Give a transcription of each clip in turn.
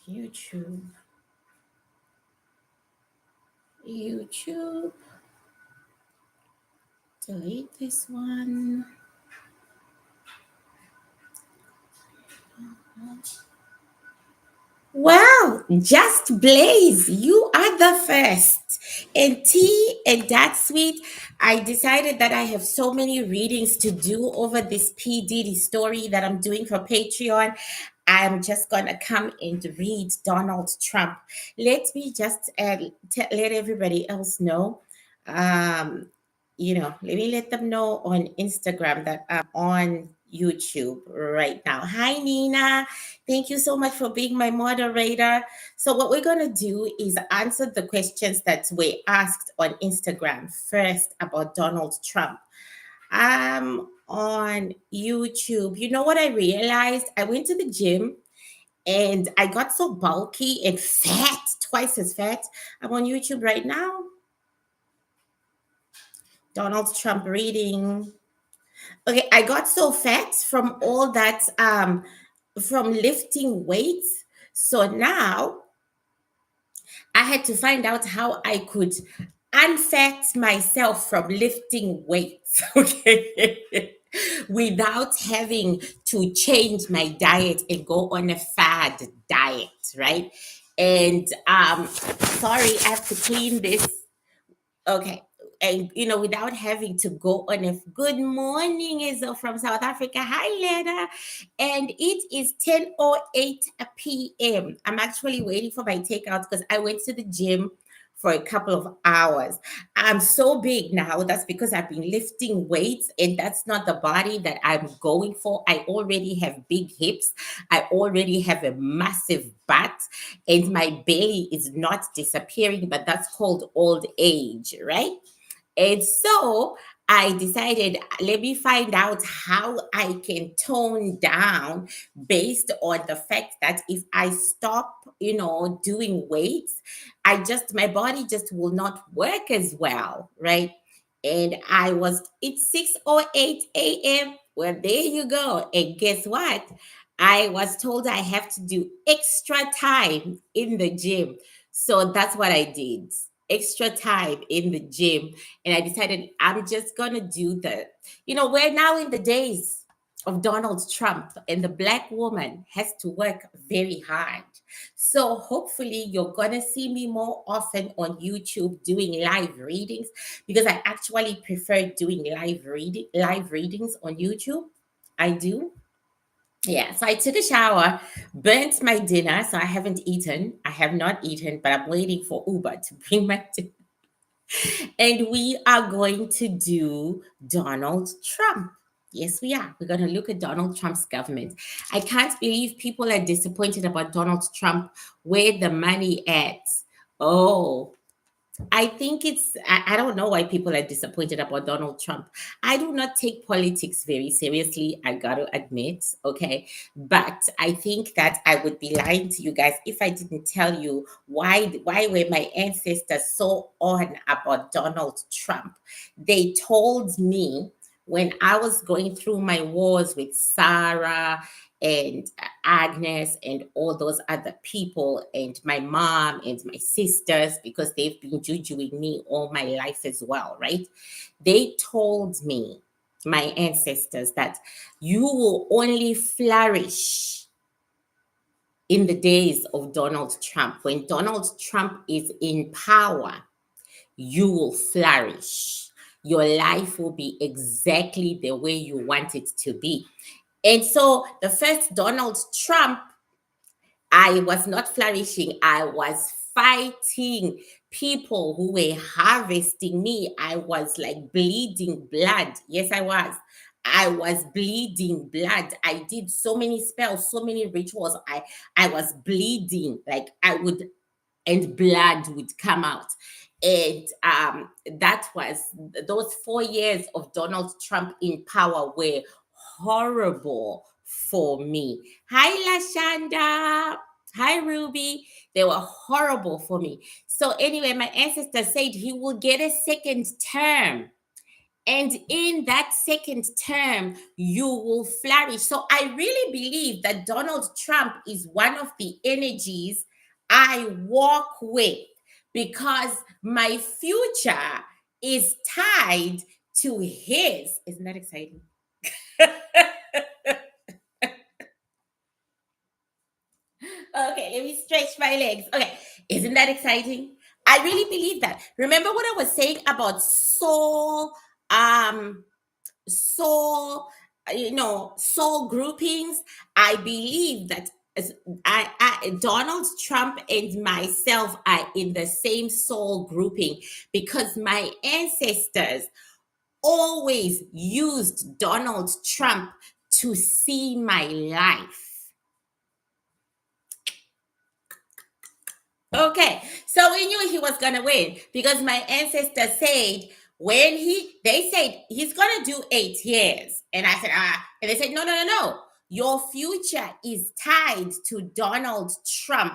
YouTube. YouTube. Delete this one. Wow, just Blaze, you are the first. And T and that sweet, I decided that I have so many readings to do over this P. Diddy story that I'm doing for Patreon. I'm just gonna come and read Donald Trump. Let me just let everybody else know. Um, let me let them know on Instagram that I'm on YouTube right now. Hi, Nina. Thank you so much for being my moderator. So, what we're going to do is answer the questions that were asked on Instagram first about Donald Trump. On YouTube. You know what I realized? I went to the gym and I got so bulky and fat, twice as fat. I'm on YouTube right now. Donald Trump reading. Okay, I got so fat from all that, from lifting weights. So now I had to find out how I could unfat myself from lifting weights, okay, without having to change my diet and go on a fad diet, right? And sorry, I have to clean this. Okay. And without having to go on a good morning is from South Africa. Hi, Leda. And it is 10:08 p.m. I'm actually waiting for my takeout because I went to the gym for a couple of hours. I'm so big now. That's because I've been lifting weights, and that's not the body that I'm going for. I already have big hips. I already have a massive butt, and my belly is not disappearing, but that's called old age, right? And so I decided, let me find out how I can tone down based on the fact that if I stop, doing weights, my body just will not work as well, right? And it's 6:08 a.m. Well, there you go. And guess what? I was told I have to do extra time in the gym. So that's what I did. Extra time in the gym, and I decided I'm just gonna do we're now in the days of Donald Trump, and the black woman has to work very hard. So hopefully you're gonna see me more often on YouTube doing live readings, because I actually prefer doing live readings on YouTube. I do. Yeah, so I took a shower, burnt my dinner, so I haven't eaten. I have not eaten, but I'm waiting for Uber to bring my dinner. And we are going to do Donald Trump. Yes, we are. We're going to look at Donald Trump's government. I can't believe people are disappointed about Donald Trump. Where the money at? Oh, I think I don't know why people are disappointed about Donald Trump. I do not take politics very seriously, I got to admit, okay? But I think that I would be lying to you guys if I didn't tell you why were my ancestors so on about Donald Trump. They told me when I was going through my wars with Sarah and Agnes and all those other people, and my mom and my sisters, because they've been jujuing me all my life as well, right? They told me, my ancestors, that you will only flourish in the days of Donald Trump. When Donald Trump is in power, you will flourish. Your life will be exactly the way you want it to be. And so the first Donald Trump, I was not flourishing. I was fighting people who were harvesting me. I was like bleeding blood. Yes, I was. I was bleeding blood. I did so many spells, so many rituals. I was bleeding. Like I would, and blood would come out. And that was those 4 years of Donald Trump in power were horrible for me. Hi, Lashanda. Hi, Ruby. They were horrible for me. So, anyway, my ancestor said he will get a second term And in that second term, you will flourish. So I really believe that Donald Trump is one of the energies I walk with because my future is tied to his. Isn't that exciting? Okay, let me stretch my legs. Okay, isn't that exciting? I really believe that. Remember what I was saying about um, soul groupings? I believe that Donald Trump and myself are in the same soul grouping because my ancestors always used Donald Trump to see my life. Okay, so we knew he was gonna win because my ancestors said they said he's gonna do 8 years, and I said and they said no, your future is tied to Donald Trump.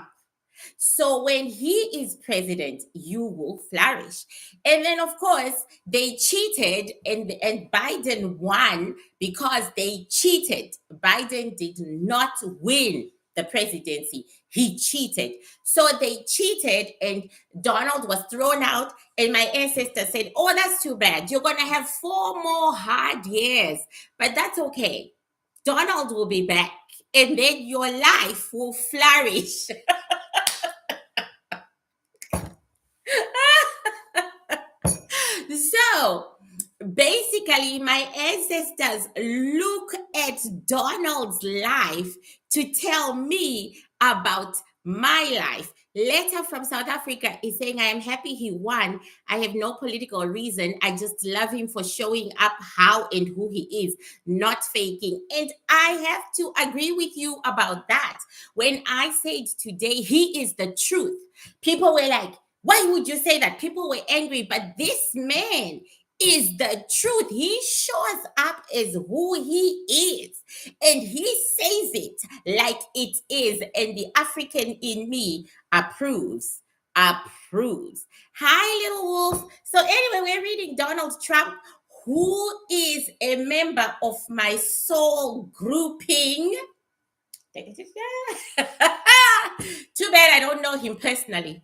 So when he is president, you will flourish. And then, of course, they cheated, and Biden won because they cheated. Biden did not win the presidency. He cheated. So they cheated, and Donald was thrown out. And my ancestors said, "Oh, that's too bad. You're going to have 4 more hard years, but that's okay. Donald will be back, and then your life will flourish." So basically, my ancestors look at Donald's life to tell me about my life. Letter from South Africa is saying, I am happy he won. I have no political reason. I just love him for showing up how and who he is, not faking. And I have to agree with you about that. When I said today, he is the truth, people were like, why would you say that? People were angry, but this man is the truth. He shows up as who he is, and he says it like it is, and the African in me approves. Approves. Hi, little wolf. So anyway, we're reading Donald Trump, who is a member of my soul grouping. Too bad I don't know him personally.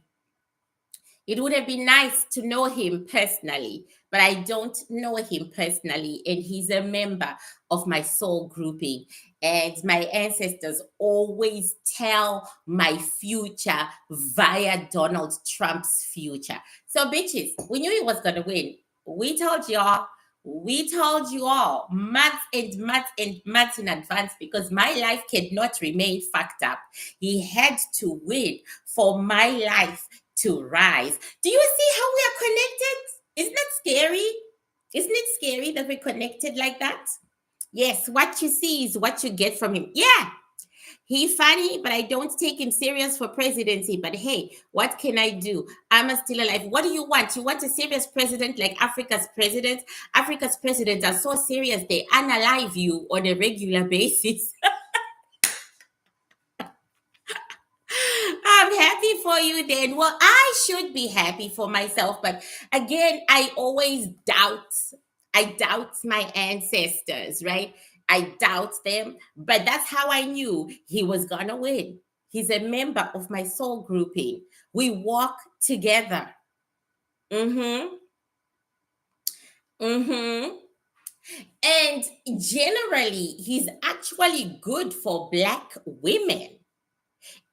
It would have been nice to know him personally, but I don't know him personally. And he's a member of my soul grouping. And my ancestors always tell my future via Donald Trump's future. So, bitches, we knew he was going to win. We told y'all. We told you all months and months and months in advance because my life cannot remain fucked up. He had to win for my life to rise. Do you see how we are connected? Isn't that scary? Isn't it scary that we're connected like that? Yes, what you see is what you get from him. Yeah, he's funny, but I don't take him serious for presidency. But hey, what can I do? I'm still alive. What do you want? You want a serious president like Africa's president? Africa's presidents are so serious, they unalive you on a regular basis. I'm happy for you then. Well, I should be happy for myself, but again, I always doubt. I doubt my ancestors, right? I doubt them, but that's how I knew he was gonna win. He's a member of my soul grouping. We walk together. Mm-hmm. Mm-hmm. And generally, he's actually good for Black women.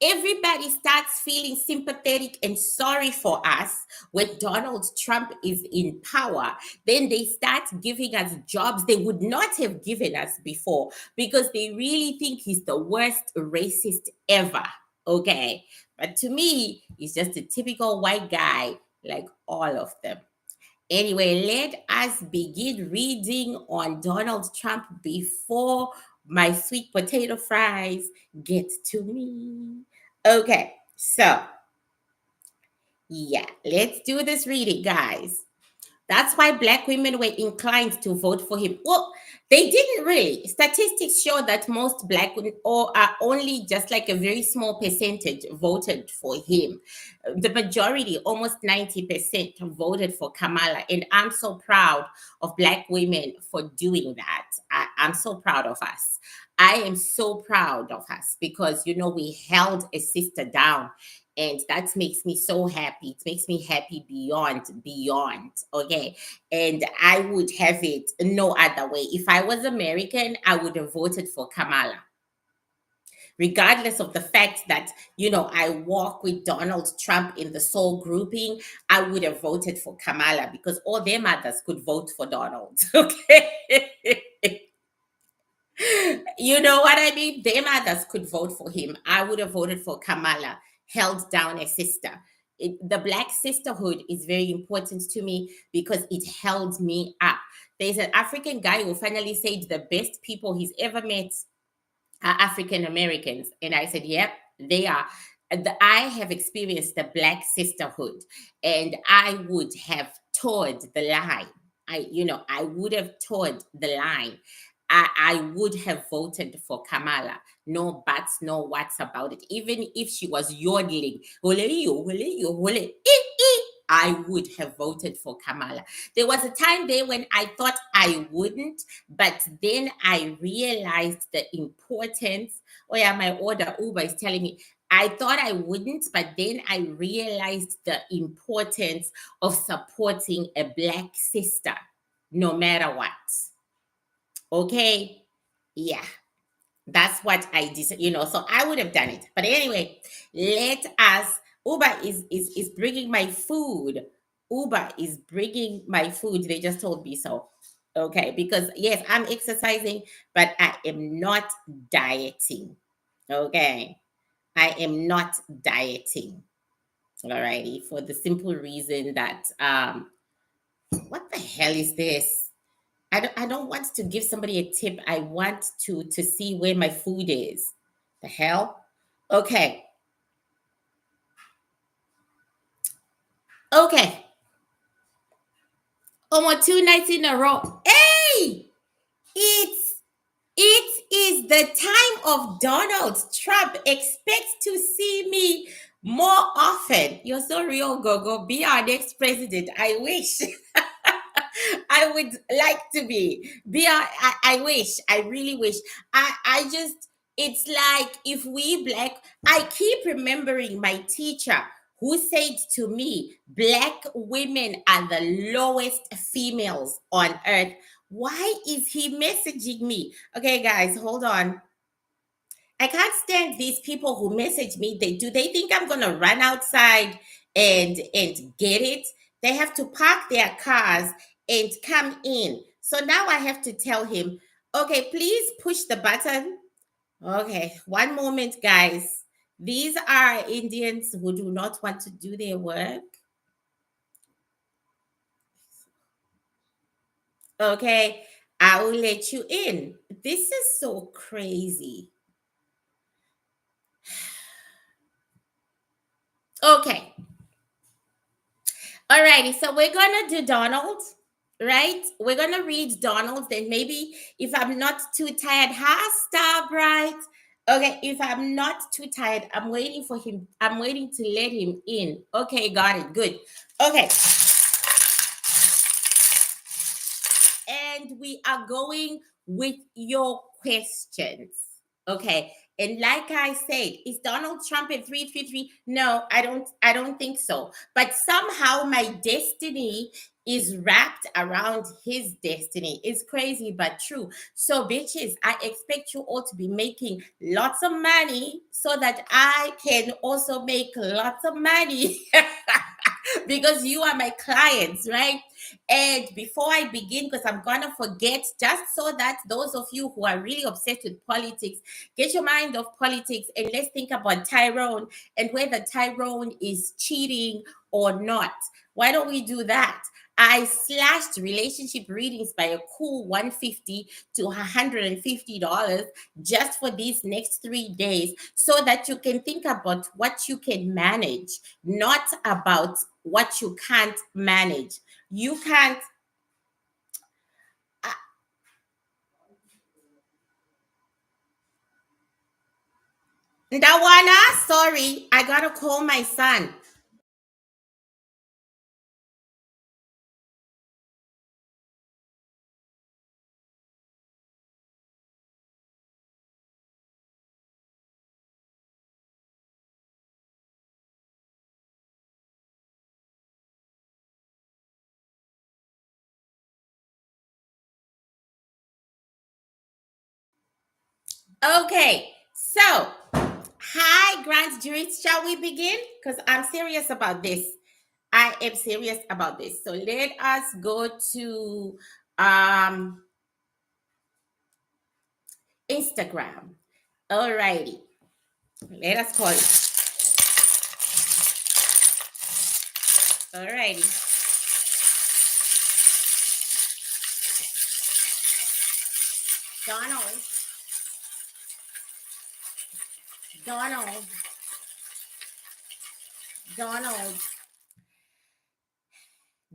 Everybody starts feeling sympathetic and sorry for us when Donald Trump is in power. Then they start giving us jobs they would not have given us before because they really think he's the worst racist ever. Okay. But to me, he's just a typical white guy like all of them. Anyway, let us begin reading on Donald Trump before my sweet potato fries get to me. Okay, so yeah, let's do this reading, guys. That's why Black women were inclined to vote for him. Well, They didn't really. Statistics show that most black women or are only just like a very small percentage voted for him. The majority, almost 90%, voted for Kamala. And I'm so proud of black women for doing that. I'm so proud of us. I am so proud of us because, we held a sister down. And that makes me so happy. It makes me happy beyond. Okay. And I would have it no other way. If I was American, I would have voted for Kamala, regardless of the fact that, I walk with Donald Trump in the soul grouping. I would have voted for Kamala because all their mothers could vote for Donald. Okay. You know what I mean? Their mothers could vote for him. I would have voted for Kamala, held down a sister. The black sisterhood is very important to me because it held me up. There's an African guy who finally said the best people he's ever met are African Americans. And I said, yep, they are. I have experienced the black sisterhood, and I would have towed the line. I would have towed the line. I would have voted for Kamala. No buts, no whats about it. Even if she was yodeling, "Hole yo, hole yo, hole, I would have voted for Kamala. There was a time there when I thought I wouldn't, but then I realized the importance. Oh yeah, my order Uber is telling me. I thought I wouldn't, but then I realized the importance of supporting a black sister, no matter what. Okay. Yeah, that's what I did, so I would have done it. But anyway, let us. Uber is bringing my food. Uber is bringing my food. They just told me so. Okay, because yes, I'm exercising, but I am not dieting. Okay, I am not dieting. Alrighty, for the simple reason that what the hell is this? I don't want to give somebody a tip. I want to see where my food is. The hell? Okay. Okay. Almost 2 nights in a row. Hey! It's it is the time of Donald Trump. Expect to see me more often. You're so real, Gogo. Be our next president. I wish. I would like to be I wish, I really wish. I just, it's like, if we black, I keep remembering my teacher who said to me, black women are the lowest females on earth. Why is he messaging me? Okay, guys, hold on. I can't stand these people who message me. They think I'm gonna run outside and get it? They have to park their cars and come in. So now I have to tell him, okay, please push the button. Okay, one moment, guys. These are Indians who do not want to do their work. Okay, I will let you in. This is so crazy. Okay. Alrighty, so we're gonna do Donald, right? We're gonna read Donald, then maybe if I'm not too tired, ha, star bright. Okay, if I'm not too tired, I'm waiting for him. I'm waiting to let him in. Okay, got it. Good. Okay, and we are going with your questions. Okay. And like I said, is Donald Trump at 333? No, I don't think so. But somehow my destiny is wrapped around his destiny. It's crazy but true. So bitches, I expect you all to be making lots of money so that I can also make lots of money. Because you are my clients, right? And before I begin, because I'm gonna forget, just so that those of you who are really obsessed with politics, get your mind off politics and let's think about Tyrone and whether Tyrone is cheating or not. Why don't we do that? I slashed relationship readings by a cool 150 to $150 just for these next 3 days so that you can think about what you can manage, not about what you can't manage. You can't. Dawana, sorry, I gotta call my son. Okay, so hi, Grand Jurist. Shall we begin? Because I'm serious about this. I am serious about this. So let us go to um Instagram. Alrighty. Let us call it. Alrighty. Donald. Donald. Donald.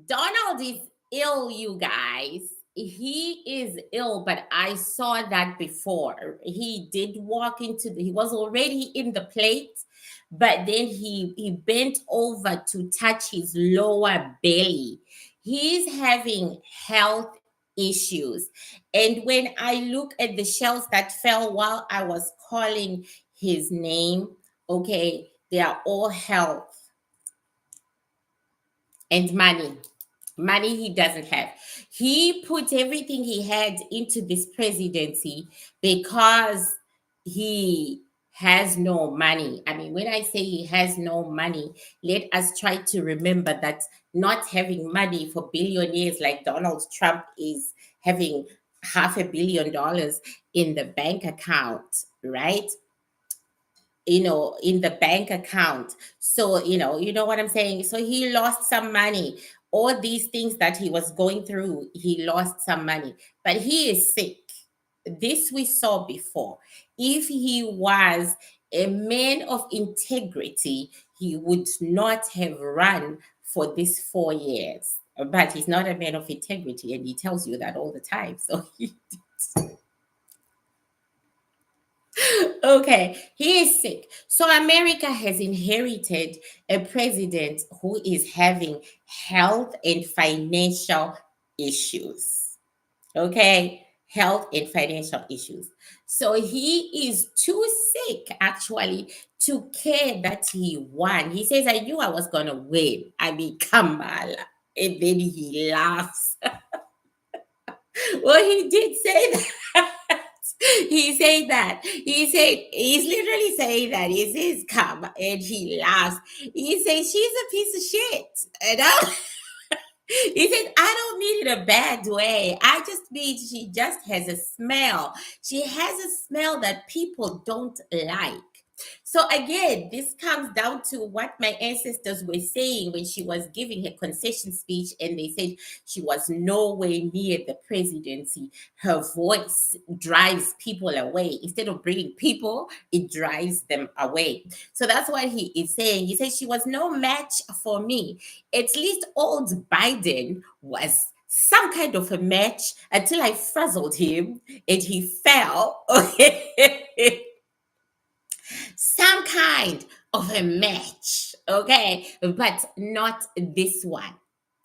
Donald is ill, you guys. He is ill, but I saw that before. He did walk into he was already in the plate, but then he bent over to touch his lower belly. He's having health issues. And when I look at the shells that fell while I was calling his name, okay, they are all health and money he doesn't have. He put everything he had into this presidency because he has no money. I mean, when I say he has no money, let us try to remember that not having money for billionaires like Donald Trump is having $500 million in the bank account, right? In the bank account. So you know what I'm saying. So he lost some money. All these things that he was going through, he lost some money, but he is sick. This we saw before. If he was a man of integrity, he would not have run for these 4 years. But he's not a man of integrity, and he tells you that all the time. So okay, he is sick. So America has inherited a president who is having health and financial issues. Okay, health and financial issues. So he is too sick actually to care that he won. He says, I knew I was going to win. I mean, Kamala. And then he laughs. Well, he did say that. He said that. He said he's literally saying that. He says come and he laughs. He says she's a piece of shit. And he said, I don't mean it a bad way. I just mean she just has a smell. She has a smell that people don't like. So again, this comes down to what my ancestors were saying when she was giving her concession speech, and they said she was nowhere near the presidency. Her voice drives people away. Instead of bringing people, it drives them away. So that's what he is saying. He says she was no match for me. At least old Biden was some kind of a match until I frazzled him and he fell. Okay. Some kind of a match, okay? But not this one.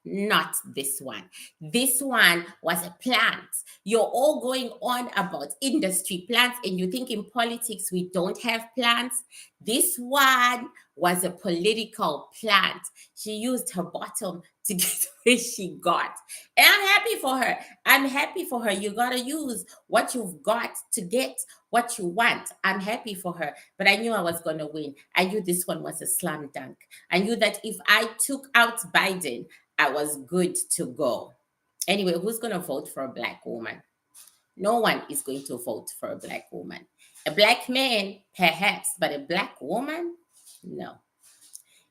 Not this one. This one was a plant. You're all going on about industry plants, and you think in politics we don't have plants. This one was a political plant. She used her bottom to get where she got. And I'm happy for her. I'm happy for her. You got to use what you've got to get what you want. I'm happy for her. But I knew I was going to win. I knew this one was a slam dunk. I knew that if I took out Biden, I was good to go. Anyway, who's going to vote for a black woman? No one is going to vote for a black woman. A black man, perhaps, but a black woman? No.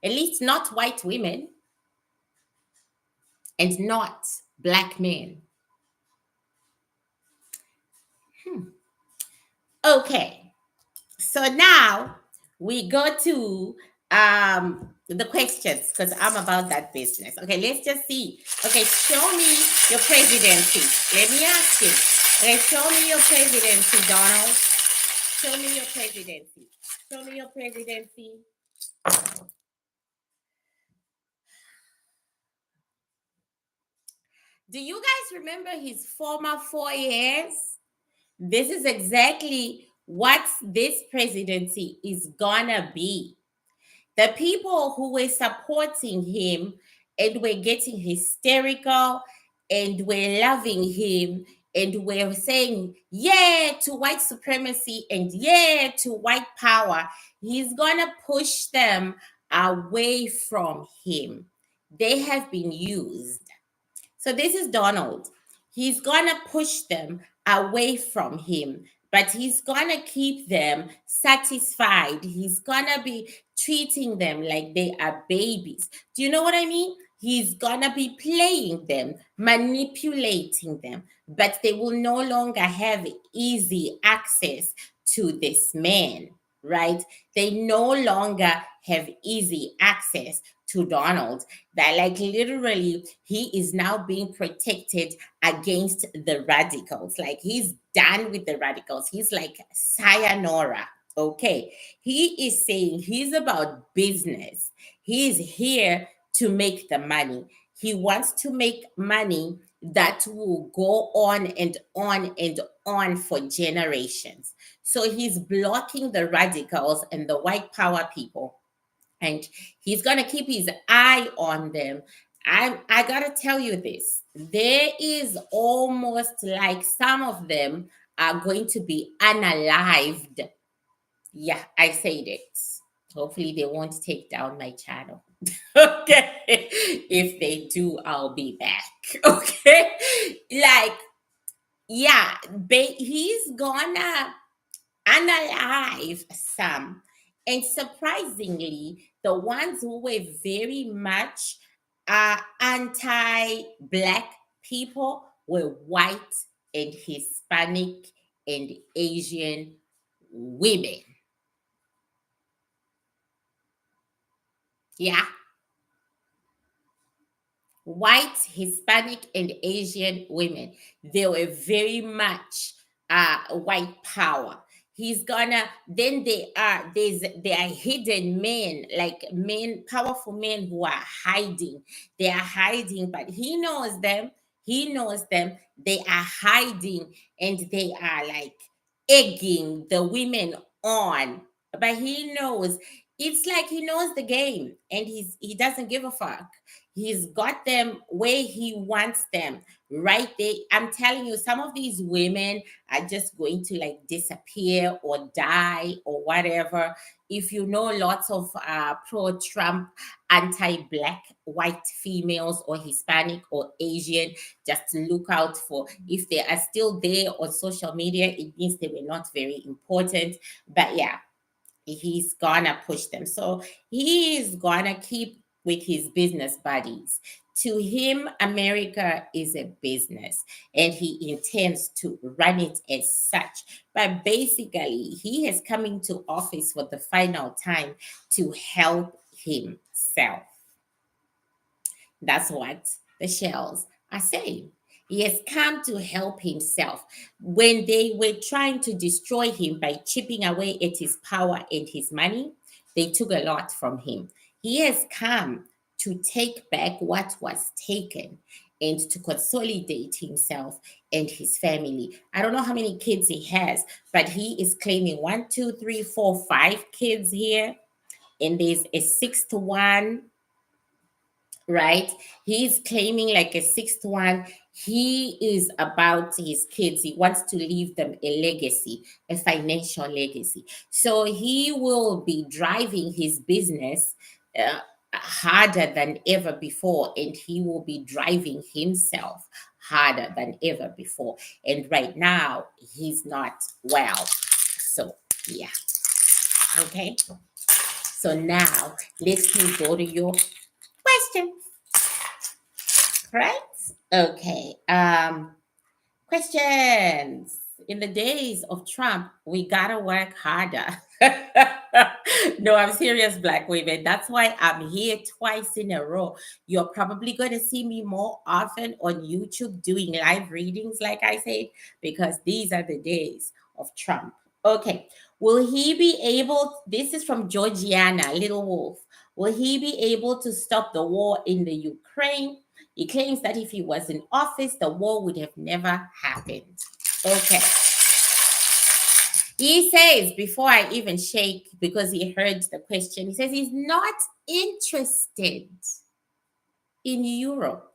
At least not white women and not black men. Okay. So now we go to the questions because I'm about that business. Okay, let's just see. Okay, show me your presidency. Let me ask you. Okay, show me your presidency, Donald. Show me your presidency. Show me your presidency. Do you guys remember his former 4 years? This is exactly what this presidency is gonna be. The people who were supporting him and were getting hysterical and were loving him and were saying, yeah, to white supremacy and yeah, to white power, he's gonna push them away from him. They have been used. So this is Donald. He's going to push them away from him, but he's going to keep them satisfied. He's going to be treating them like they are babies. Do you know what I mean? He's going to be playing them, manipulating them, but they will no longer have easy access to this man, right? They no longer have easy access to Donald. That, like, literally, he is now being protected against the radicals. Like, he's done with the radicals. He's like, sayonara. Okay. He is saying he's about business. He's here to make the money. He wants to make money that will go on and on and on for generations. So he's blocking the radicals and the white power people, and he's going to keep his eye on them. I got to tell you this. There is almost like some of them are going to be unalived. Yeah, I said it. Hopefully they won't take down my channel. Okay. If they do, I'll be back. Okay. Like, yeah, he's gonna unalive some. And surprisingly, the ones who were very much anti Black people were white and Hispanic and Asian women. Yeah. White, Hispanic, and Asian women. They were very much white power. He's gonna then there are hidden men, like men, powerful men who are hiding. They are hiding, but he knows them. He knows them. They are hiding and they are like egging the women on. But he knows, it's like he knows the game and he doesn't give a fuck. He's got them where he wants them, right there. I'm telling you, some of these women are just going to like disappear or die or whatever. If you know lots of pro-Trump, anti-Black, white females or Hispanic or Asian, just look out for, if they are still there on social media, it means they were not very important. But yeah, he's gonna push them. So he's gonna keep with his business buddies. To him, America is a business and he intends to run it as such. But basically, he has come into office for the final time to help himself. That's what the shells are saying. He has come to help himself. When they were trying to destroy him by chipping away at his power and his money, they took a lot from him. He has come to take back what was taken and to consolidate himself and his family. I don't know how many kids he has, but he is claiming one, two, three, four, 5 kids here. And there's a sixth one, right? He's claiming like a sixth one. He is about his kids. He wants to leave them a legacy, a financial legacy. So he will be driving his business harder than ever before, and he will be driving himself harder than ever before. And right now, he's not well. So, yeah. Okay. So now, let me go to your question. Right? Okay. Questions. In the days of Trump, we gotta work harder. No, I'm serious, Black women. That's why I'm here twice in a row. You're probably going to see me more often on YouTube doing live readings, like I said, because these are the days of Trump. Okay. Will he be able, this is from Georgiana, Little Wolf, will he be able to stop the war in the Ukraine? He claims that if he was in office, the war would have never happened. Okay. He says, before I even shake, because he heard the question, he says he's not interested in Europe.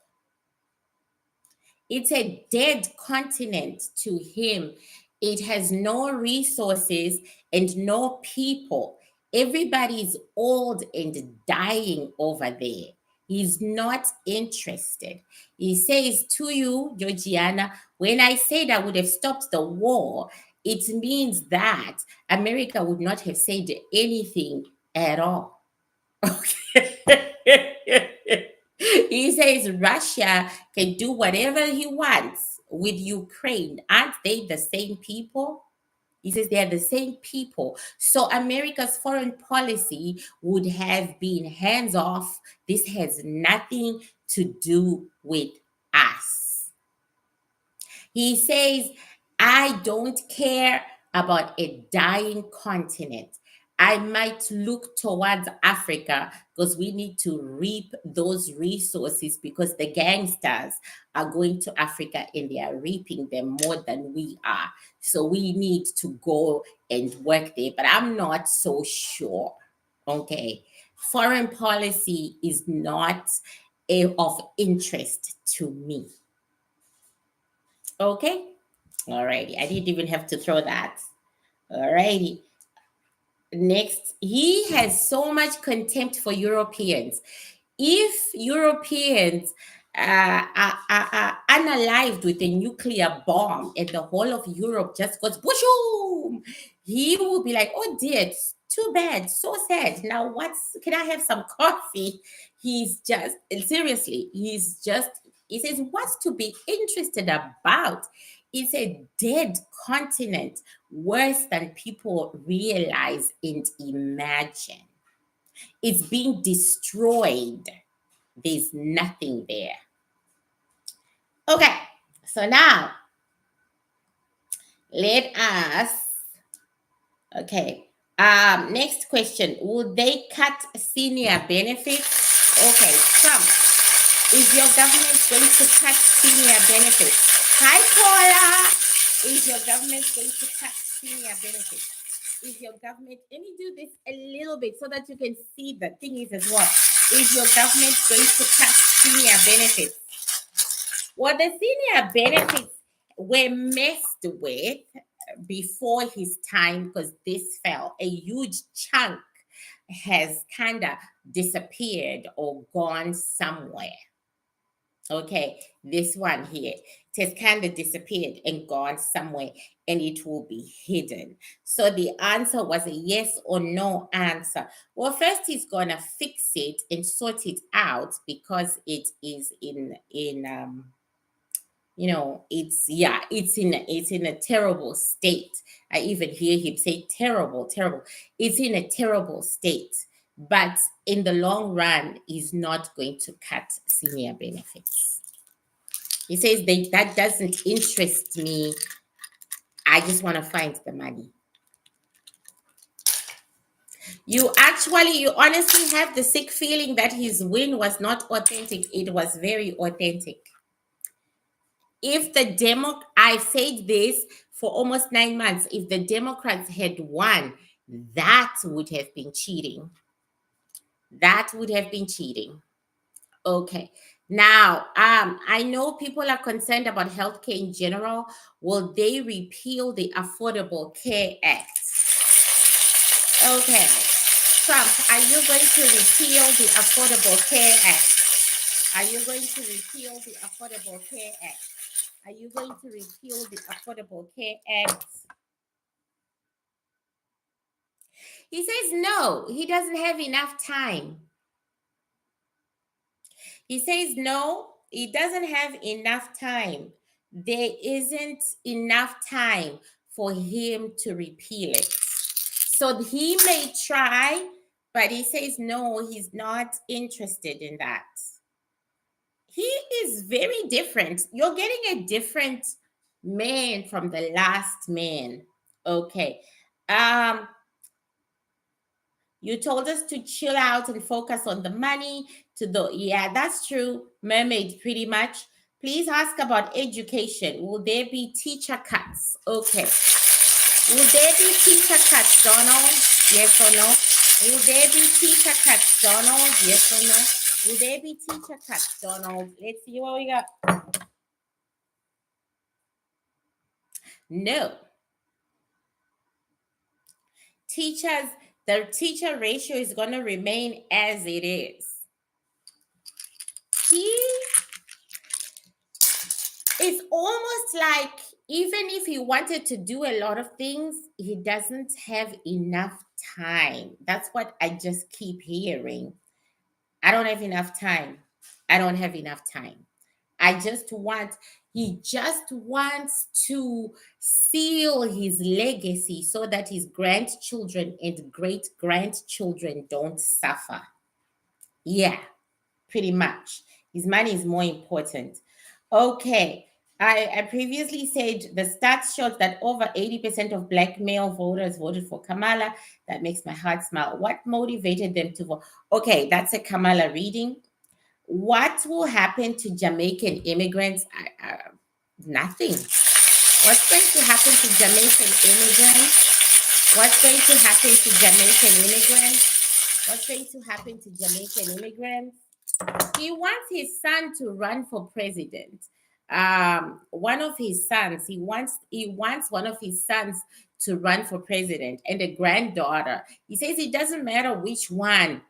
It's a dead continent to him. It has no resources and no people. Everybody's old and dying over there. He's not interested. He says to you, Georgiana, when I said I would have stopped the war, it means that America would not have said anything at all. Okay. He says Russia can do whatever he wants with Ukraine. Aren't they the same people? He says they are the same people. So America's foreign policy would have been hands off. This has nothing to do with us. He says, I don't care about a dying continent. I might look towards Africa because we need to reap those resources because the gangsters are going to Africa and they are reaping them more than we are. So we need to go and work there. But I'm not so sure. Okay. Foreign policy is not of interest to me. Okay. Alrighty. I didn't even have to throw that. Alrighty. Next, he has so much contempt for Europeans. If Europeans are unalived with a nuclear bomb and the whole of Europe just goes boom, he will be like, oh dear, it's too bad, so sad. Now, can I have some coffee? He's just, seriously, he says, what's to be interested about? It's a dead continent, worse than people realize and imagine. It's being destroyed. There's nothing there. Okay, so now let us. Okay, next question. Will they cut senior benefits? Okay, Trump, is your government going to cut senior benefits? Hi, Paula. Is your government going to cut senior benefits? Is your government, let me do this a little bit so that you can see the thing is as well. Is your government going to cut senior benefits? Well, the senior benefits were messed with before his time because this fell. A huge chunk has kind of disappeared or gone somewhere. Okay, this one here, it has kind of disappeared and gone somewhere and it will be hidden. So the answer was a yes or no answer. Well, first he's gonna fix it and sort it out because it is it's in a terrible state. I even hear him say terrible. It's in a terrible state. But in the long run, he's not going to cut senior benefits. He says that doesn't interest me. I just want to find the money. You honestly have the sick feeling that his win was not authentic. It was very authentic. If I said this for almost 9 months, if the Democrats had won, that would have been cheating. That would have been cheating. Okay. Now, I know people are concerned about healthcare in general. Will they repeal the Affordable Care Act? Okay. Trump, are you going to repeal the Affordable Care Act? Are you going to repeal the Affordable Care Act? Are you going to repeal the Affordable Care Act? He says no, he doesn't have enough time. He says no, he doesn't have enough time. There isn't enough time for him to repeal it. So he may try, but he says no, he's not interested in that. He is very different. You're getting a different man from the last man. Okay. Um, you told us to chill out and focus on the money. Yeah, that's true. Mermaid, pretty much. Please ask about education. Will there be teacher cuts? Okay. Will there be teacher cuts, Donald? Yes or no? Will there be teacher cuts, Donald? Yes or no? Will there be teacher cuts, Donald? Let's see what we got. No. Teachers, the teacher ratio is going to remain as it is. It's almost like even if he wanted to do a lot of things, he doesn't have enough time. That's what I just keep hearing. I don't have enough time. I don't have enough time. He just wants to seal his legacy so that his grandchildren and great grandchildren don't suffer. Yeah, pretty much. His money is more important. Okay. I previously said the stats showed that over 80% of black male voters voted for Kamala. That makes my heart smile. What motivated them to vote? Okay, that's a Kamala reading. What will happen to Jamaican immigrants? Nothing. What's going to happen to Jamaican immigrants? What's going to happen to Jamaican immigrants? What's going to happen to Jamaican immigrants? He wants his son to run for president. One of his sons, he wants one of his sons to run for president and a granddaughter. He says it doesn't matter which one,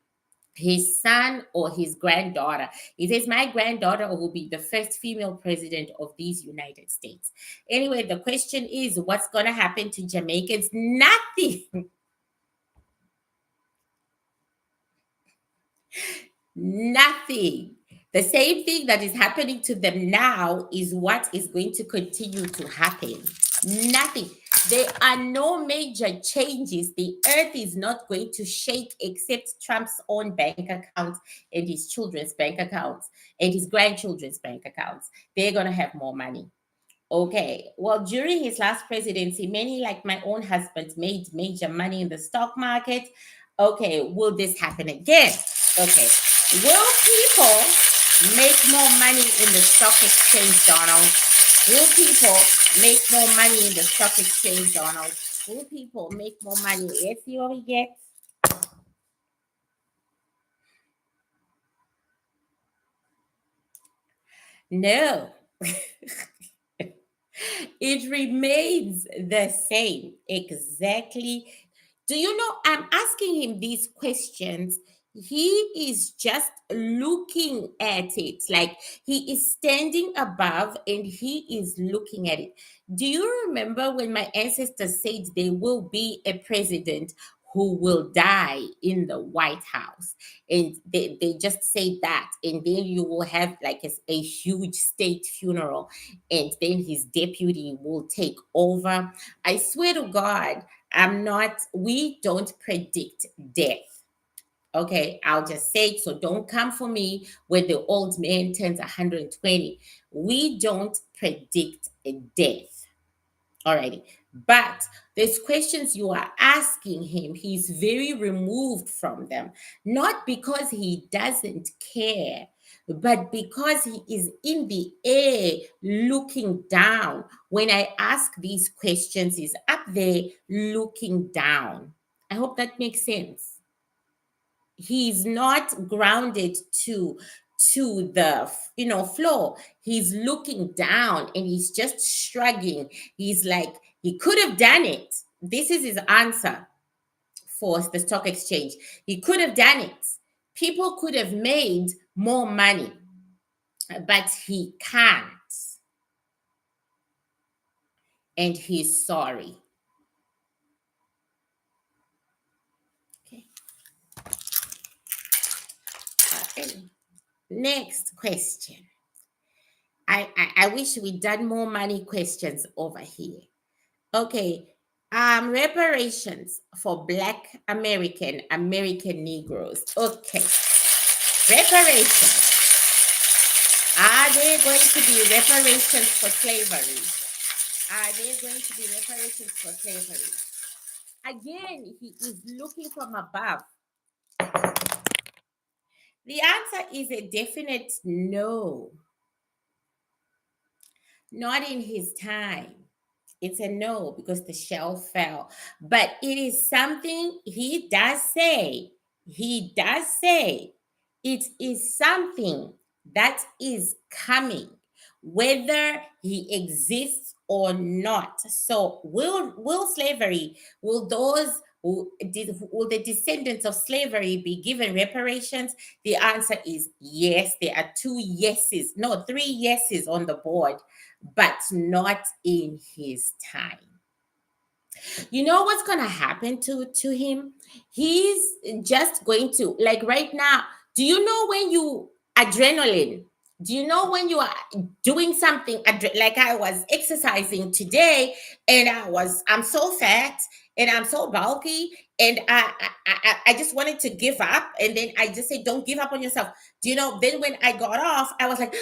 his son or his granddaughter. He says, my granddaughter will be the first female president of these United States. Anyway, the question is, what's going to happen to Jamaicans? Nothing. Nothing. The same thing that is happening to them now is what is going to continue to happen. Nothing. There are no major changes. The earth is not going to shake except Trump's own bank accounts and his children's bank accounts and his grandchildren's bank accounts. They're going to have more money. Okay. Well, during his last presidency, many, like my own husband, made major money in the stock market. Okay. Will this happen again? Okay. Will people make more money in the stock exchange, Donald? Will people make more money in the stock exchange, Donald? Will people make more money? Let's see what we get. No. It remains the same. Exactly. Do you know? I'm asking him these questions. He is just looking at it. Like he is standing above and he is looking at it. Do you remember when my ancestors said there will be a president who will die in the White House? And they just say that. And then you will have like a huge state funeral. And then his deputy will take over. I swear to God, we don't predict death. Okay, I'll just say it. So don't come for me when the old man turns 120. We don't predict a death. Alrighty. But there's questions you are asking him, he's very removed from them. Not because he doesn't care, but because he is in the air looking down. When I ask these questions, he's up there looking down. I hope that makes sense. He's not grounded to the floor. He's looking down and he's just shrugging. He's like, he could have done it. This is his answer for the stock exchange. He could have done it. People could have made more money, but he can't. And he's sorry. Okay. Next question. I wish we'd done more money questions over here. Okay. Reparations for Black American Negroes. Okay. Reparations. Are there going to be reparations for slavery? Are there going to be reparations for slavery? Again, he is looking from above. The answer is a definite no. Not in his time. It's a no because the shell fell. But it is something he does say. He does say it is something that is coming, whether he exists or not. So will slavery, will those who did, will the descendants of slavery be given reparations? The answer is yes. There are two yeses, no, three yeses on the board, but not in his time. You know what's going to happen to him? He's just going to, like, right now, do you know when you adrenaline, do you know when you are doing something, like I was exercising today, and I'm so fat and I'm so bulky, and I just wanted to give up, and then I just said, don't give up on yourself. Do you know, then when I got off, I was like,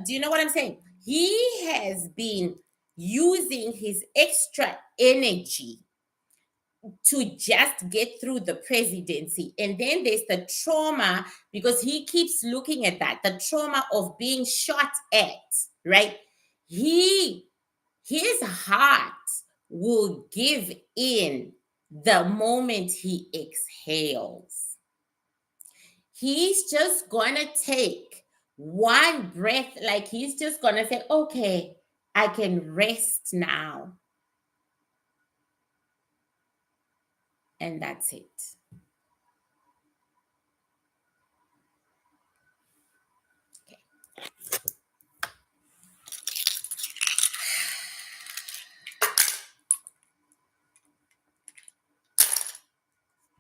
do you know what I'm saying? He has been using his extra energy to just get through the presidency. And then there's the trauma, because he keeps looking at that, the trauma of being shot at, right? His heart will give in the moment he exhales. He's just gonna take one breath, like he's just gonna say, okay, I can rest now. And that's it.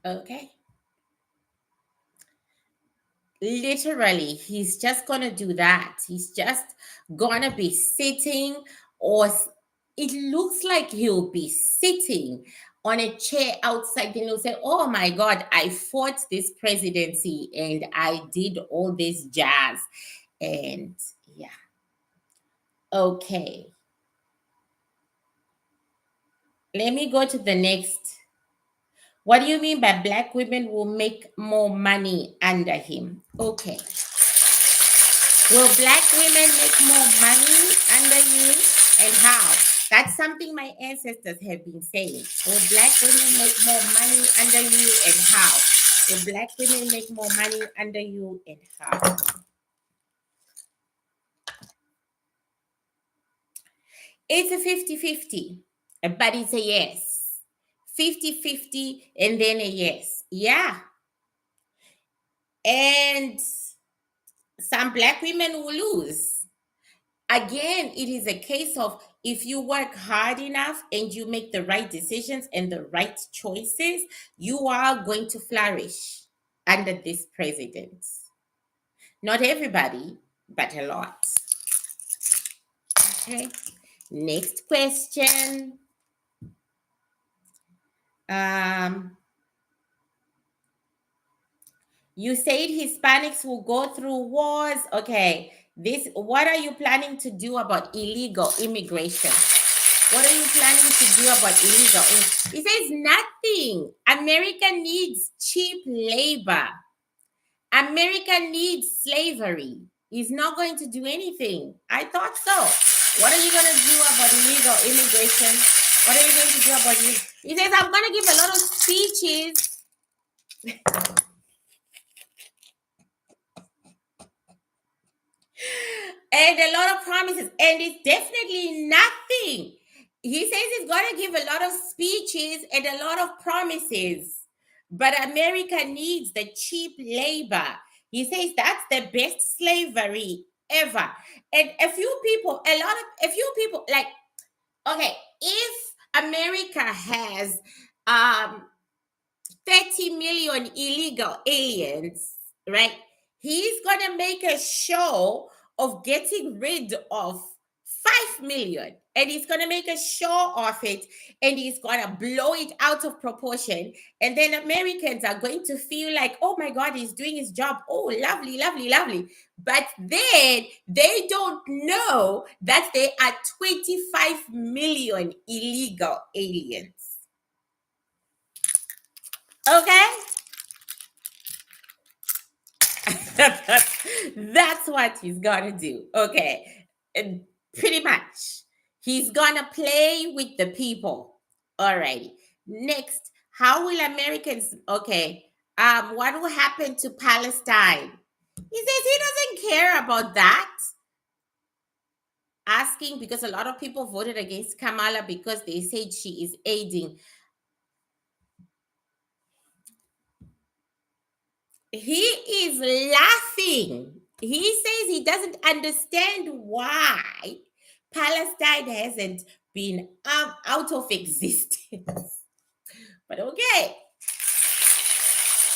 Okay. Literally, he's just gonna do that. He's just gonna be sitting, or it looks like he'll be sitting on a chair outside. Then he'll say, oh my God, I fought this presidency and I did all this jazz. And yeah. Okay. Let me go to the next. What do you mean by black women will make more money under him? Okay. Will black women make more money under you, and how? That's something my ancestors have been saying. Will black women make more money under you, and how? Will black women make more money under you, and how? It's a 50-50, but it's a yes. 50-50 and then a yes. Yeah. And some black women will lose. Again, it is a case of, if you work hard enough and you make the right decisions and the right choices, you are going to flourish under this president. Not everybody, but a lot. Okay. Next question. You said Hispanics will go through wars. Okay. What are you planning to do about illegal immigration? What are you planning to do about illegal? He says nothing. America needs cheap labor. America needs slavery. He's not going to do anything. I thought so. What are you going to do about illegal immigration? What are you going to do about it? He says, I'm going to give a lot of speeches. And a lot of promises, and it's definitely nothing. He says he's going to give a lot of speeches and a lot of promises, but America needs the cheap labor. He says that's the best slavery ever. And a few people, like, okay, if America has 30 million illegal aliens, right? He's going to make a show of getting rid of 5 million, and he's going to make a show of it, and he's going to blow it out of proportion. And then Americans are going to feel like, oh my God, he's doing his job. Oh, lovely, lovely, lovely. But then they don't know that there are 25 million illegal aliens. Okay? That's what he's gonna do. Okay. And pretty much. He's gonna play with the people. Alrighty. Next, how will Americans what will happen to Palestine? He says he doesn't care about that. Asking because a lot of people voted against Kamala because they said she is aiding. He is laughing. He says he doesn't understand why Palestine hasn't been out of existence. But okay,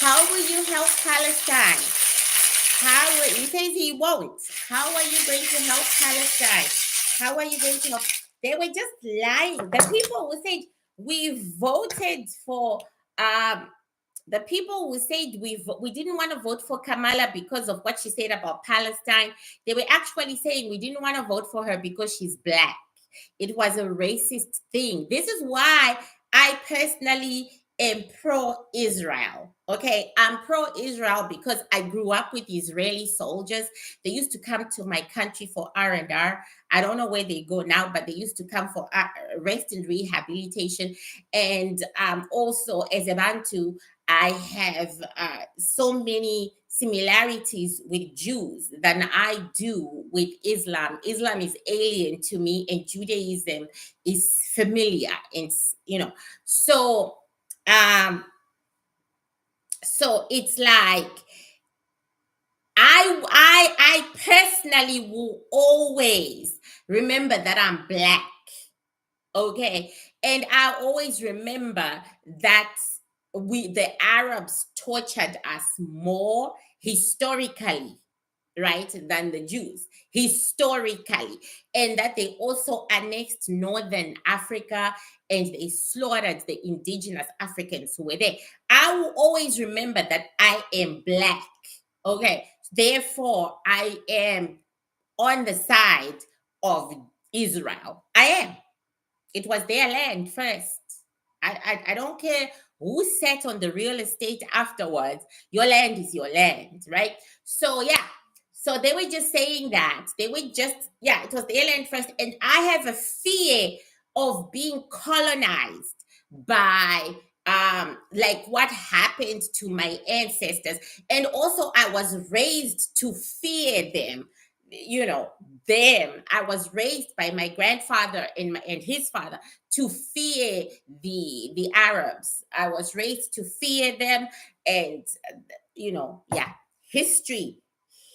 how will you help Palestine? He says he won't. How are you going to help Palestine? How are you going to help? They were just lying. The people who said we voted for um the people who said we didn't want to vote for Kamala because of what she said about Palestine, they were actually saying we didn't want to vote for her because she's black. It was a racist thing. This is why I personally am pro-Israel. Okay, I'm pro-Israel because I grew up with Israeli soldiers. They used to come to my country for R&R. I don't know where they go now, but they used to come for rest and rehabilitation. And also, as a Bantu, I have so many similarities with Jews than I do with Islam. Islam is alien to me, and Judaism is familiar. And so um, so it's like I personally will always remember that I'm black. Okay. And I always remember that the Arabs tortured us more historically, right, than the Jews, historically, and that they also annexed northern Africa and they slaughtered the indigenous Africans who were there. I will always remember that I am black. Okay. Therefore, I am on the side of Israel. I am. It was their land first. I don't care who sat on the real estate afterwards. Your land is your land, right? So yeah. So they were just saying that. They were just, yeah, it was their land first. And I have a fear of being colonized by like what happened to my ancestors. And also I was raised to fear them, you know, them. I was raised by my grandfather and his father to fear the Arabs. I was raised to fear them, and yeah, history,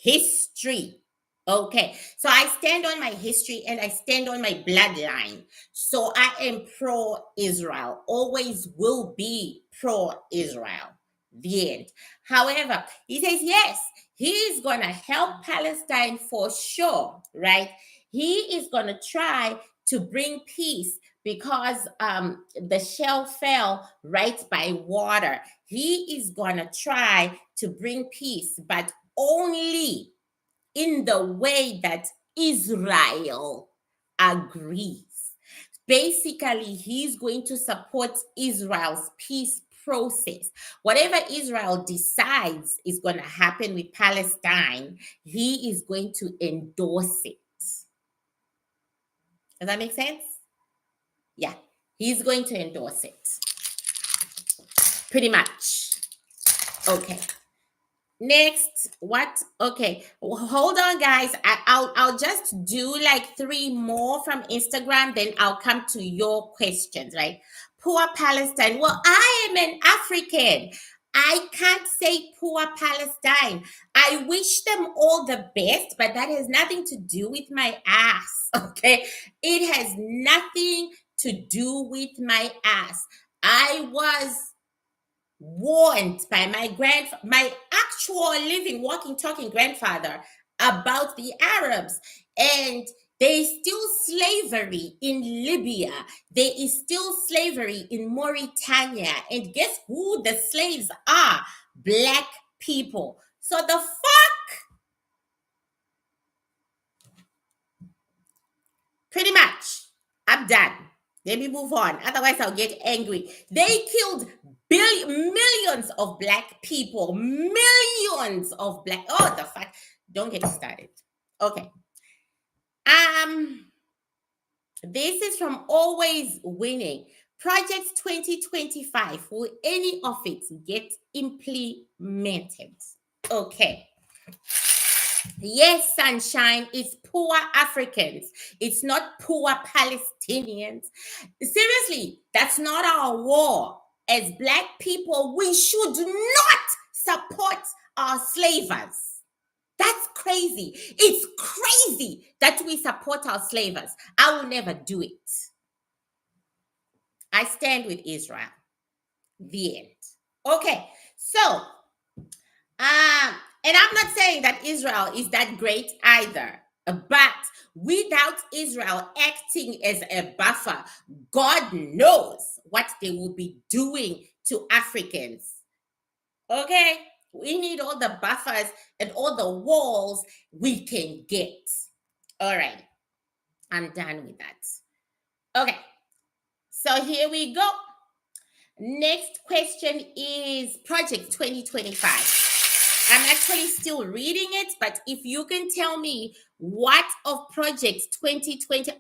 history. Okay, so I stand on my history and I stand on my bloodline. So I am pro-Israel. Always will be pro-Israel. The end. However, he says yes, he is going to help Palestine for sure, right? He is going to try to bring peace because the shell fell right by water. He is going to try to bring peace, but only in the way that Israel agrees. Basically, he's going to support Israel's peace process. Whatever Israel decides is going to happen with Palestine, he is going to endorse it. Does that make sense? Yeah, he's going to endorse it. Pretty much. Okay. Next, what? Okay, hold on, guys. I'll just do like three more from Instagram, then I'll come to your questions. Right? Poor Palestine. Well, I am an African. I can't say poor Palestine. I wish them all the best, but that has nothing to do with my ass. Okay, it has nothing to do with my ass. I was warned by my actual living, walking, talking grandfather about the Arabs. And there is still slavery in Libya. There is still slavery in Mauritania. And guess who the slaves are? Black people. So the pretty much, I'm done. Let me move on. Otherwise, I'll get angry. They killed millions of black people, millions of black. Oh, the fact. Don't get started. Okay. This is from Always Winning. Project 2025. Will any of it get implemented? Okay. Yes, sunshine, it's poor Africans. It's not poor Palestinians. Seriously, that's not our war. As black people, we should not support our slavers. That's crazy. It's crazy that we support our slavers. I will never do it. I stand with Israel. The end. Okay, so and I'm not saying that Israel is that great either, but without Israel acting as a buffer, God knows what they will be doing to Africans. Okay? We need all the buffers and all the walls we can get. All right. I'm done with that. Okay. So here we go. Next question is Project 2025. I'm actually still reading it, but if you can tell me what of Project 2020,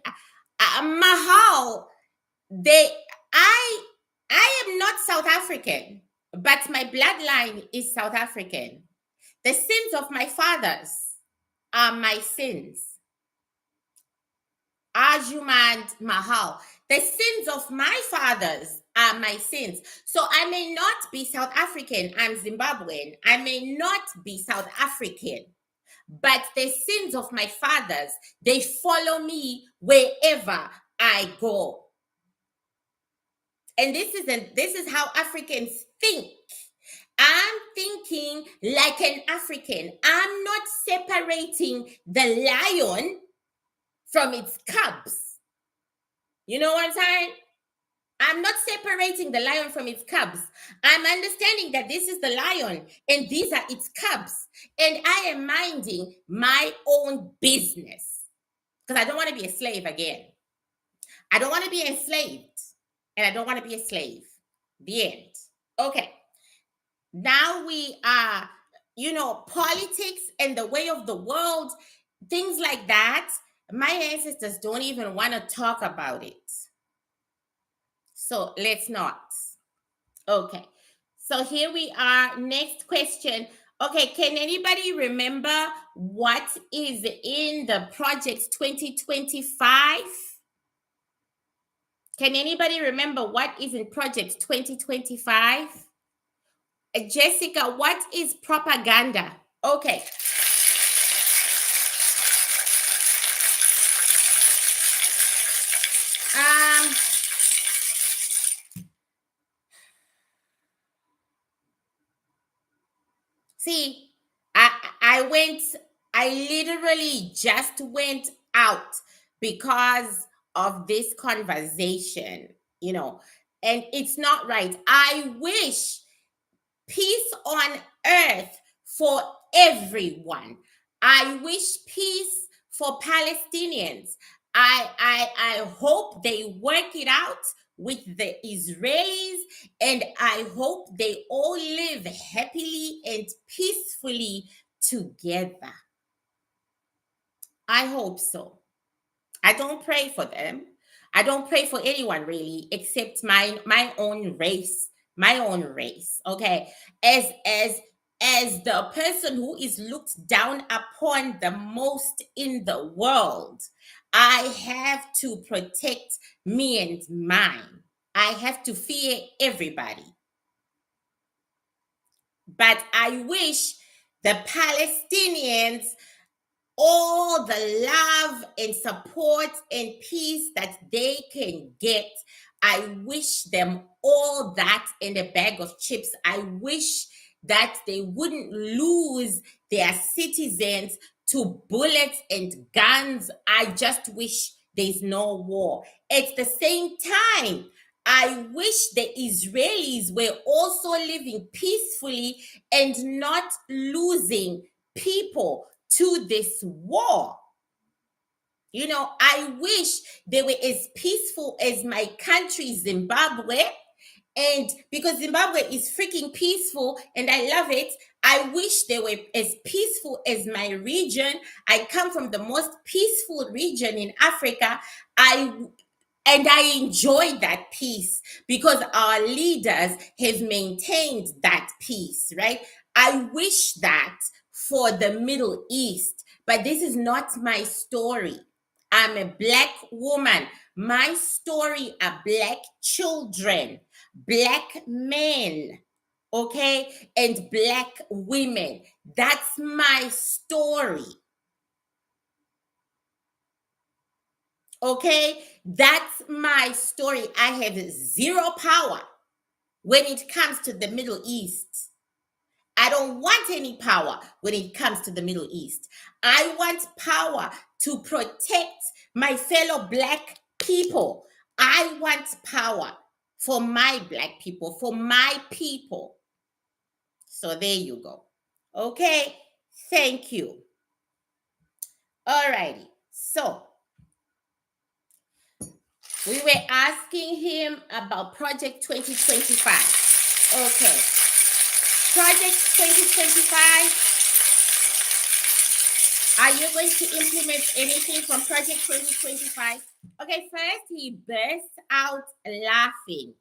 Mahal, I am not South African, but my bloodline is South African. The sins of my fathers are my sins. Ajumand Mahal. The sins of my fathers are my sins. So I may not be South African, I'm Zimbabwean. I may not be South African, but the sins of my fathers, they follow me wherever I go. And this is how Africans think. I'm thinking like an African. I'm not separating the lion from its cubs. You know what I'm saying? I'm not separating the lion from its cubs. I'm understanding that this is the lion and these are its cubs. And I am minding my own business because I don't want to be a slave again. I don't want to be enslaved and I don't want to be a slave. The end. Okay. Now we are, politics and the way of the world, things like that. My ancestors don't even want to talk about it. So let's not. Okay. So here we are. Next question. Okay. Can anybody remember what is in the Project 2025? Can anybody remember what is in Project 2025? Jessica, what is propaganda? Okay. See, I literally just went out because of this conversation, and it's not right. I wish peace on earth for everyone. I wish peace for Palestinians. I hope they work it out with the Israelis, and I hope they all live happily and peacefully together. I hope so. I don't pray for them. I don't pray for anyone really, except my own race, okay? As the person who is looked down upon the most in the world, I have to protect me and mine. I have to fear everybody. But I wish the Palestinians all the love and support and peace that they can get. I wish them all that in a bag of chips. I wish that they wouldn't lose their citizens to bullets and guns. I just wish there's no war. At the same time, I wish the Israelis were also living peacefully and not losing people to this war. I wish they were as peaceful as my country, Zimbabwe, And because Zimbabwe is freaking peaceful and I love it, I wish they were as peaceful as my region. I come from the most peaceful region in Africa. I enjoy that peace because our leaders have maintained that peace, right? I wish that for the Middle East, but this is not my story. I'm a Black woman. My story are Black children, Black men, okay, and Black women. That's my story. Okay, that's my story. I have zero power when it comes to the Middle East. I don't want any power when it comes to the Middle East. I want power to protect my fellow Black people. I want power for my Black people, for my people. So there you go. Okay, thank you. All righty. So we were asking him about Project 2025. Okay. Project 2025. Are you going to implement anything from Project 2025? Okay, first he burst out laughing.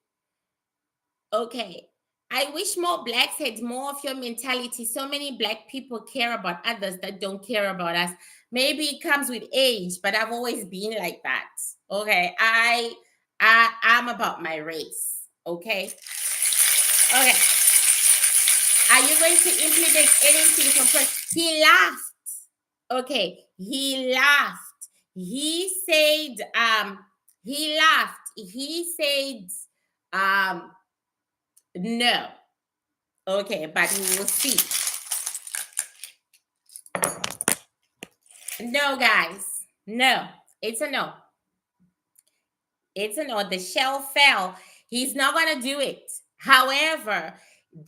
Okay. I wish more Blacks had more of your mentality. So many Black people care about others that don't care about us. Maybe it comes with age, but I've always been like that. Okay. I'm about my race. Okay. Okay. Are you going to implement anything from He laughed. Okay. He laughed. He said, he laughed. He said, no. Okay, but we will see. No, guys. No. It's a no. It's a no. The shell fell. He's not going to do it. However,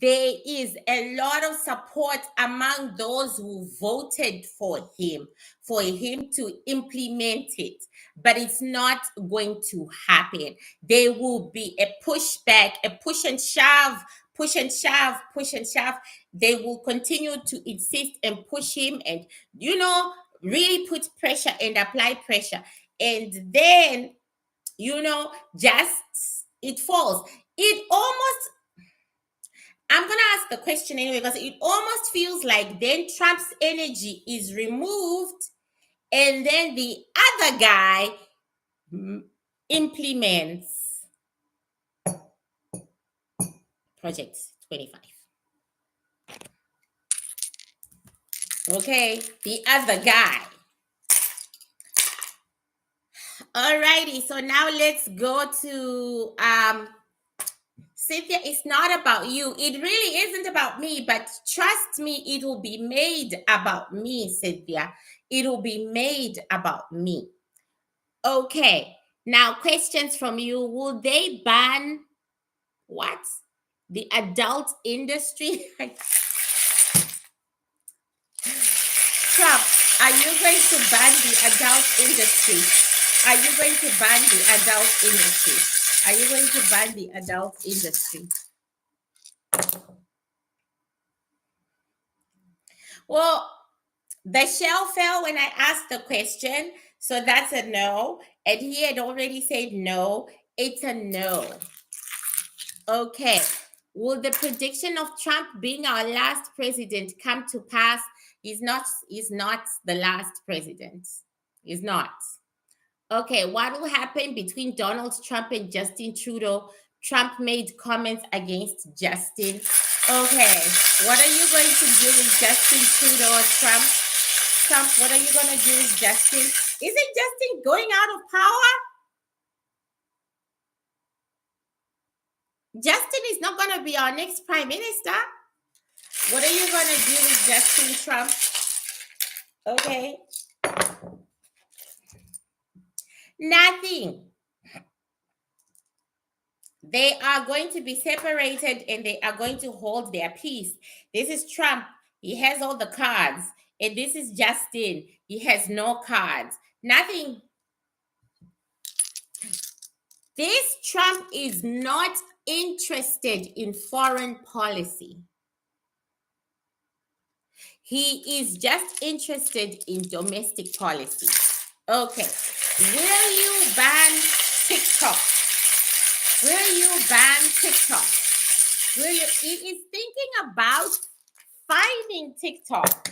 there is a lot of support among those who voted for him to implement it. But it's not going to happen. There will be a pushback, a push and shove, push and shove, push and shove. They will continue to insist and push him and, really put pressure and apply pressure. And then, just it falls. It almost, I'm going to ask the question anyway, because it almost feels like then Trump's energy is removed and then the other guy implements Project 25. Okay, the other guy. Alrighty, so now let's go to Cynthia. It's not about you. It really isn't about me, but trust me, it will be made about me, Cynthia. It will be made about me. Okay, now questions from you. Will they ban what? The adult industry? Trump, are you going to ban the adult industry? Are you going to ban the adult industry? Are you going to ban the adult industry? Well, the shell fell when I asked the question, so that's a no. And he had already said no. It's a no. Okay. Will the prediction of Trump being our last president come to pass? He's not the last president. He's not. Okay, what will happen between Donald Trump and Justin Trudeau? Trump made comments against Justin. Okay, what are you going to do with Justin Trudeau or Trump? Trump, what are you going to do with Justin? Isn't Justin going out of power? Justin is not going to be our next prime minister. What are you going to do with Justin Trump? Okay. Nothing. They are going to be separated and they are going to hold their peace. This is Trump. He has all the cards. And this is Justin. He has no cards. Nothing. This Trump is not interested in foreign policy. He is just interested in domestic policy. Okay. Will you ban TikTok? Will you ban TikTok? Will you? He is thinking about fining TikTok.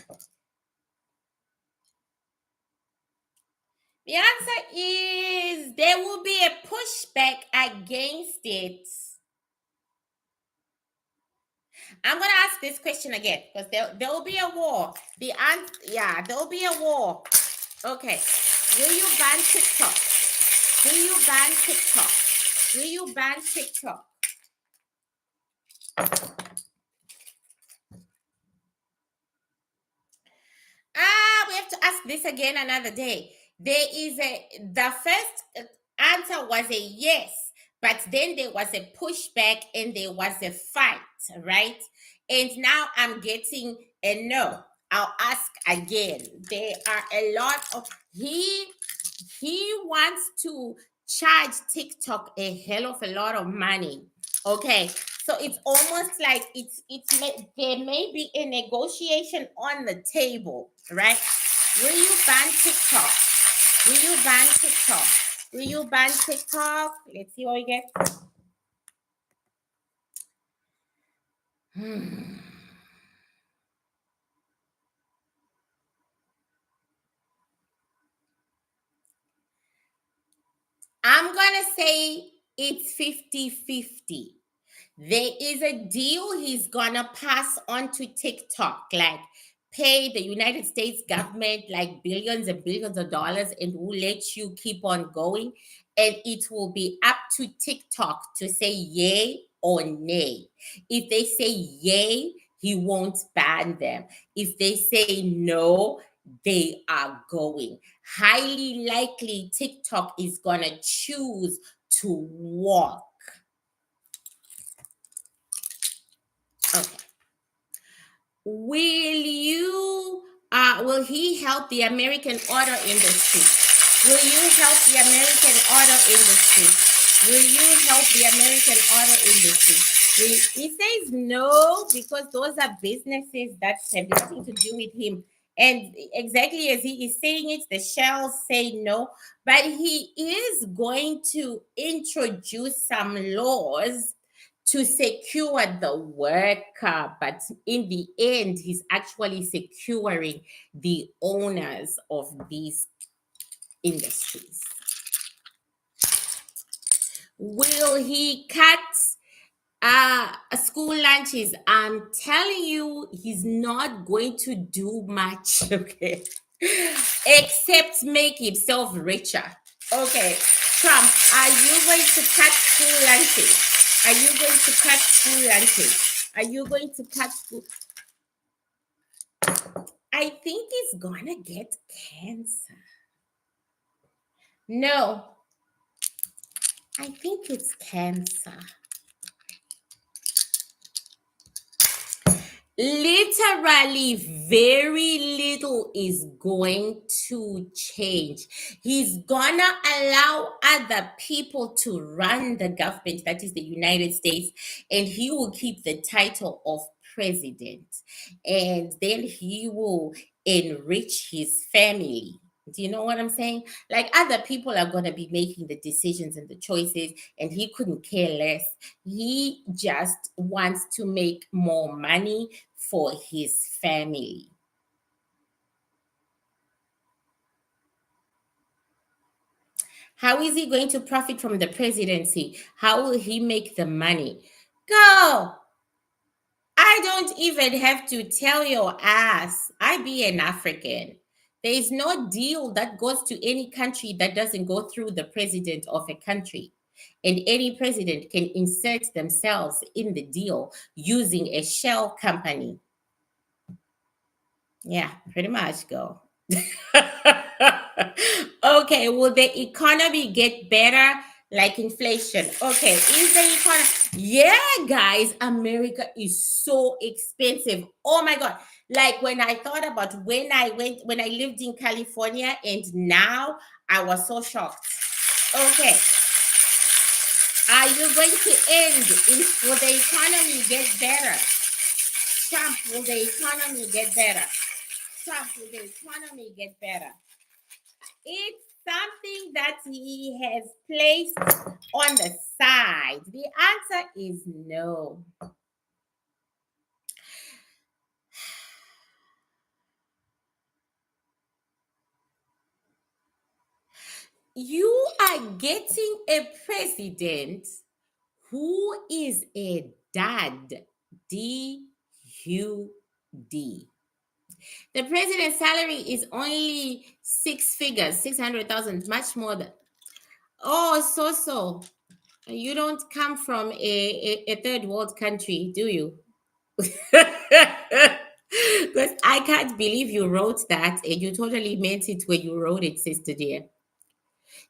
The answer is there will be a pushback against it. I'm gonna ask this question again because there will be a war. The answer, yeah, there will be a war. Okay. Will you ban TikTok? Will you ban TikTok? Will you ban TikTok? We have to ask this again another day. The first answer was a yes, but then there was a pushback and there was a fight, right? And now I'm getting a no. I'll ask again. There are a lot of he wants to charge TikTok a hell of a lot of money. Okay, so it's almost like there may be a negotiation on the table, right? Will you ban TikTok? Will you ban TikTok? Will you ban TikTok? Let's see what we get. I'm gonna say it's 50-50. There is a deal he's gonna pass on to TikTok, like pay the United States government like billions and billions of dollars, and will let you keep on going. And it will be up to TikTok to say yay or nay. If they say yay, he won't ban them. If they say no, they are going. Highly likely, TikTok is gonna choose to walk. Okay. Will he help the American auto industry? Will you help the American auto industry? Will you help the American auto industry? He says no, because those are businesses that have nothing to do with him. And exactly as he is saying it, the shells say no, but he is going to introduce some laws to secure the worker, but in the end, he's actually securing the owners of these industries. Will he cut school lunches? I'm telling you, he's not going to do much, okay, except make himself richer. Okay, Trump, are you going to cut school lunches? Are you going to cut school lunches? Are you going to cut school? I think he's gonna get cancer. No, I think it's cancer. Literally, very little is going to change. He's gonna allow other people to run the government, that is the United States, and he will keep the title of president. And then he will enrich his family. Do you know what I'm saying? Like, other people are going to be making the decisions and the choices, and he couldn't care less. He just wants to make more money for his family. How is he going to profit from the presidency? How will he make the money? Go! I don't even have to tell your ass. I be an African. There is no deal that goes to any country that doesn't go through the president of a country. And any president can insert themselves in the deal using a shell company. Yeah, pretty much go. Okay, will the economy get better like inflation? Okay, is the economy? Yeah, guys, America is so expensive. Oh my God. Like, when I thought about when I lived in California, and now I was so shocked. Okay. Are you going to end? Will the economy get better? Trump, will the economy get better? Trump, will the economy get better? It's something that he has placed on the side. The answer is no. You are getting a president who is a dad. D-U-D. The president's salary is only six figures, 600,000, much more than. Oh, so. You don't come from a third world country, do you? Because I can't believe you wrote that and you totally meant it when you wrote it, sister dear.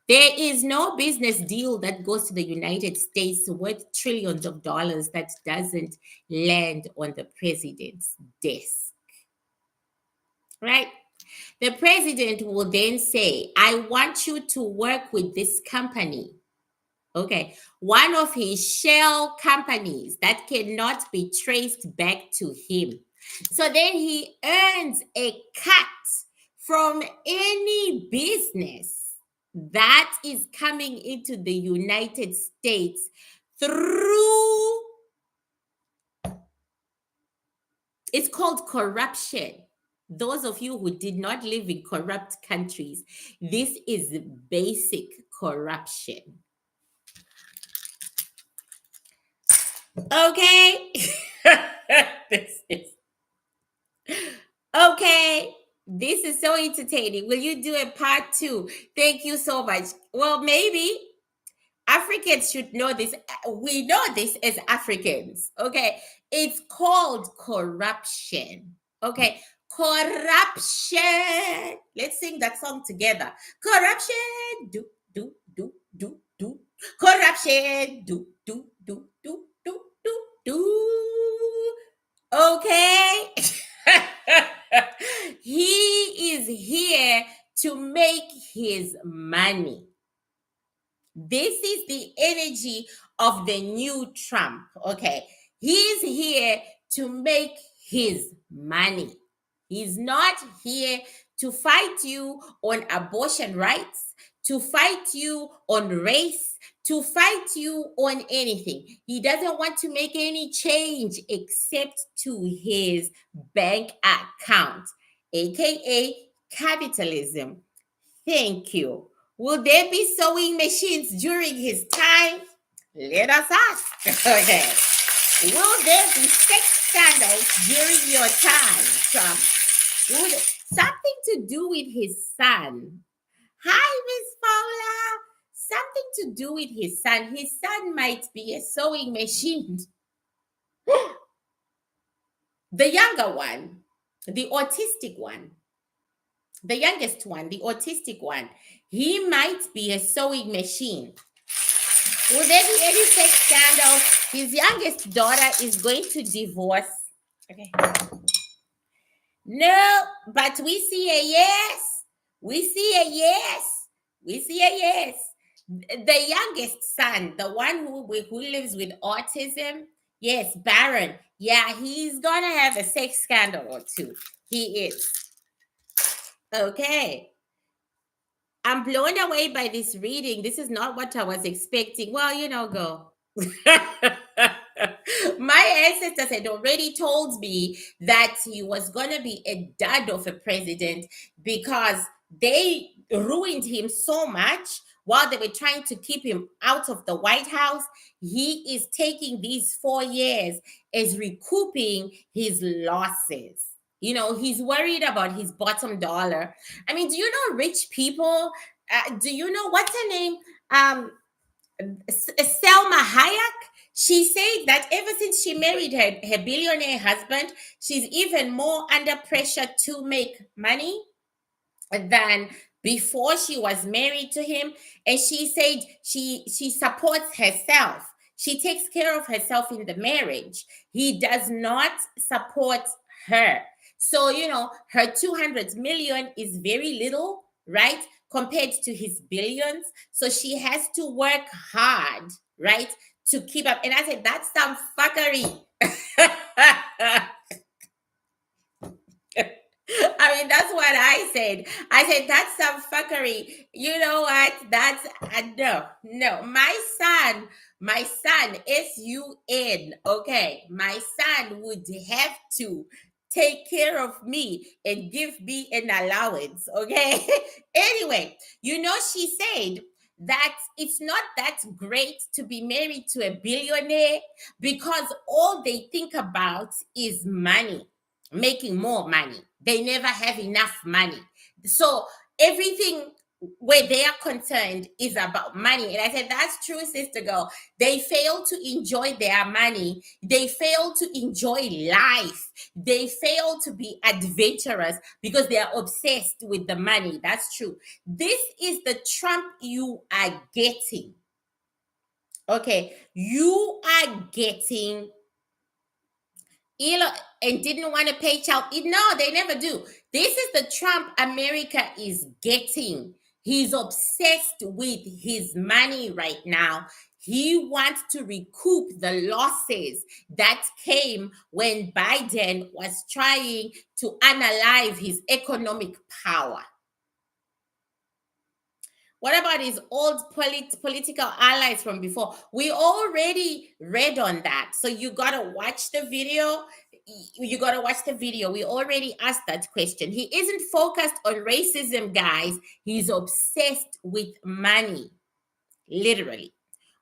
There is no business deal that goes to the United States worth trillions of dollars that doesn't land on the president's desk. Right? The president will then say, I want you to work with this company. Okay. One of his shell companies that cannot be traced back to him. So then he earns a cut from any business that is coming into the United States through, it's called corruption. Those of you who did not live in corrupt countries, this is basic corruption. Okay. This is okay. This is so entertaining. Will you do a part 2? Thank you so much. Well, maybe Africans should know this. We know this as Africans. Okay. It's called corruption. Okay. Corruption. Let's sing that song together. Corruption. Do, do, do, do, do. Corruption. Do, do, do, do, do, do, do. Okay. He is here to make his money. This is the energy of the new Trump. Okay. He's here to make his money. He's not here to fight you on abortion rights, to fight you on race, to fight you on anything. He doesn't want to make any change except to his bank account, aka capitalism. Thank you. Will there be sewing machines during his time? Let us ask. Okay. Will there be sex scandals during your time, Trump? Something to do with his son. Hi, Miss Paula. Something to do with his son. His son might be a sewing machine. The younger one, the autistic one, the youngest one, the autistic one, he might be a sewing machine. Will there be any sex scandal? His youngest daughter is going to divorce. Okay. No, but we see a yes. We see a yes. We see a yes. The youngest son, the one who lives with autism, yes, Baron. Yeah, he's gonna have a sex scandal or two. He is. Okay. I'm blown away by this reading. This is not what I was expecting. Well, go. My ancestors had already told me that he was going to be a dud of a president because they ruined him so much while they were trying to keep him out of the White House. He is taking these 4 years as recouping his losses. He's worried about his bottom dollar. I mean, do you know rich people? Do you know what's her name? Selma Hayek. She said that ever since she married her billionaire husband, she's even more under pressure to make money than before she was married to him. And she said she supports herself. She takes care of herself in the marriage. He does not support her. So, her 200 million is very little right? Compared to his billions. So she has to work hard, right? To keep up. And I said, that's some fuckery. I mean, that's what I said. I said, that's some fuckery. You know what? That's no, no. My son, SUN, okay? My son would have to take care of me and give me an allowance, okay? Anyway, she said that it's not that great to be married to a billionaire because all they think about is money, making more money. They never have enough money. So everything where they are concerned is about money. And I said, that's true, sister girl. They fail to enjoy their money. They fail to enjoy life. They fail to be adventurous because they are obsessed with the money. That's true. This is the Trump you are getting. Okay. You are getting Elon and didn't want to pay child. No, they never do. This is the Trump America is getting. He's obsessed with his money right now. He wants to recoup the losses that came when Biden was trying to unalive his economic power. What about his old political allies from before? We already read on that. So you got to watch the video. You got to watch the video. We already asked that question. He isn't focused on racism, guys. He's obsessed with money, literally.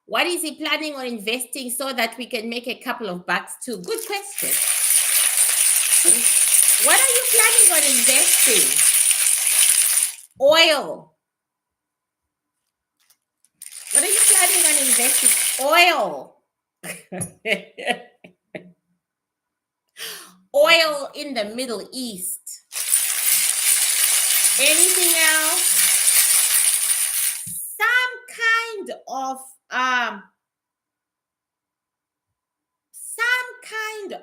What is he planning on investing so that we can make a couple of bucks too? Good question. What are you planning on investing? Oil. What are you planning on investing? Oil. Oil in the Middle East. Anything else? Some kind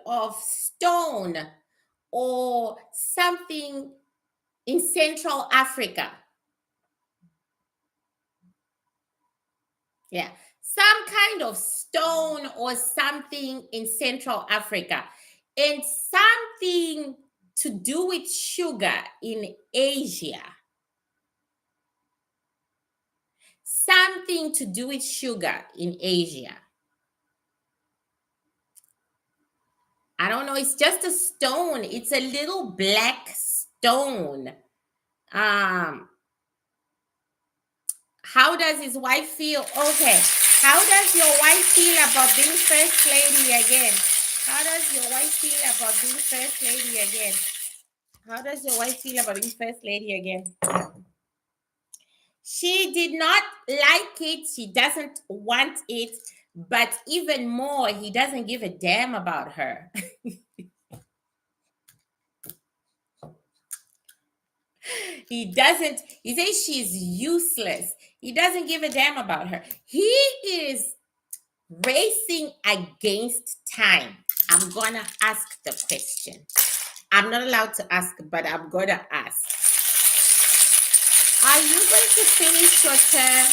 of stone or something in Central Africa. Yeah. Some kind of stone or something in Central Africa. And something to do with sugar in Asia. Something to do with sugar in Asia. I don't know. It's just a stone. It's a little black stone. How does his wife feel? Okay. How does your wife feel about being first lady again? How does your wife feel about being first lady again? How does your wife feel about being first lady again? She did not like it. She doesn't want it. But even more, he doesn't give a damn about her. He doesn't. He says she's useless. He doesn't give a damn about her. He is racing against time. I'm going to ask the question. I'm not allowed to ask, but I'm going to ask. Are you going to finish your term?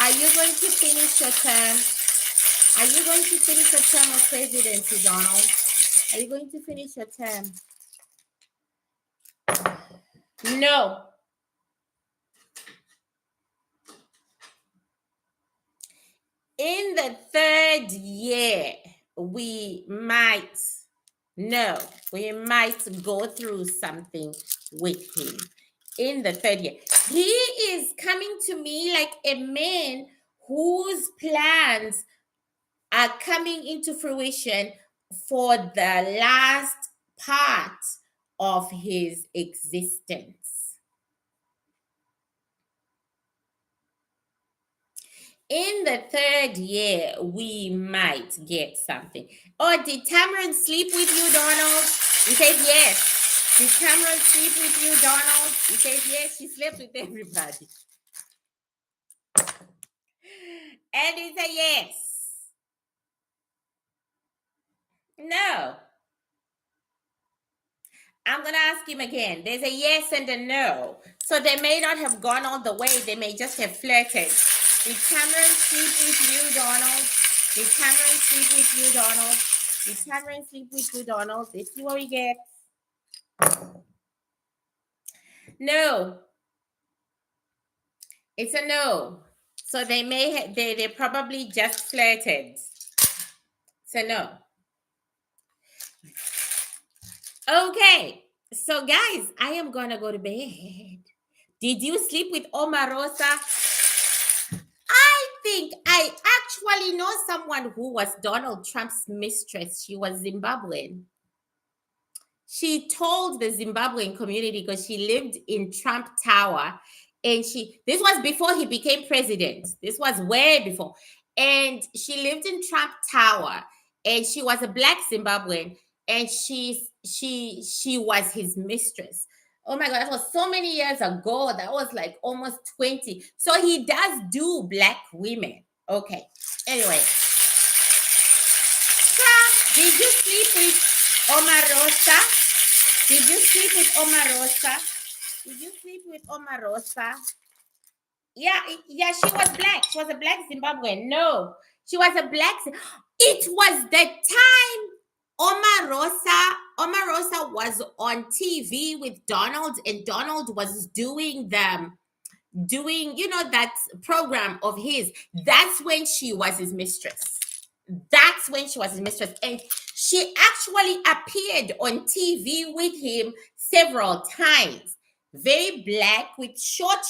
Are you going to finish your term? Are you going to finish your term of presidency, Donald? Are you going to finish your term? No. In the third year, we might go through something with him. In the third year, he is coming to me like a man whose plans are coming into fruition for the last part of his existence. In the third year, we might get something. Oh, did Tamron sleep with you, Donald? He said yes. Did Tamron sleep with you, Donald? He said yes, she slept with everybody. And he said yes. No. I'm gonna ask him again. There's a yes and a no. So they may not have gone all the way. They may just have flirted. Did Cameron sleep with you, Donald? Did Cameron sleep with you, Donald? Did Cameron sleep with you, Donald? Let's see what we get. No. It's a no. So they may they probably just flirted. It's a no. Okay. So guys, I am gonna go to bed. Did you sleep with Omarosa? I think I actually know someone who was Donald Trump's mistress. She was Zimbabwean. She told the Zimbabwean community because she lived in Trump Tower, and this was before he became president. This was way before. And she lived in Trump Tower, and she was a black Zimbabwean, and she was his mistress. Oh my God, that was so many years ago. That was like almost 20. So he does do black women. Okay. Anyway, Trump, did you sleep with Omarosa? Did you sleep with Omarosa? Did you sleep with Omarosa? Yeah, she was black. She was a black Zimbabwean. No, she was a black. It was the time Omarosa was on TV with Donald, and Donald was doing that program of his. That's when she was his mistress. That's when she was his mistress. And she actually appeared on TV with him several times. Very black with short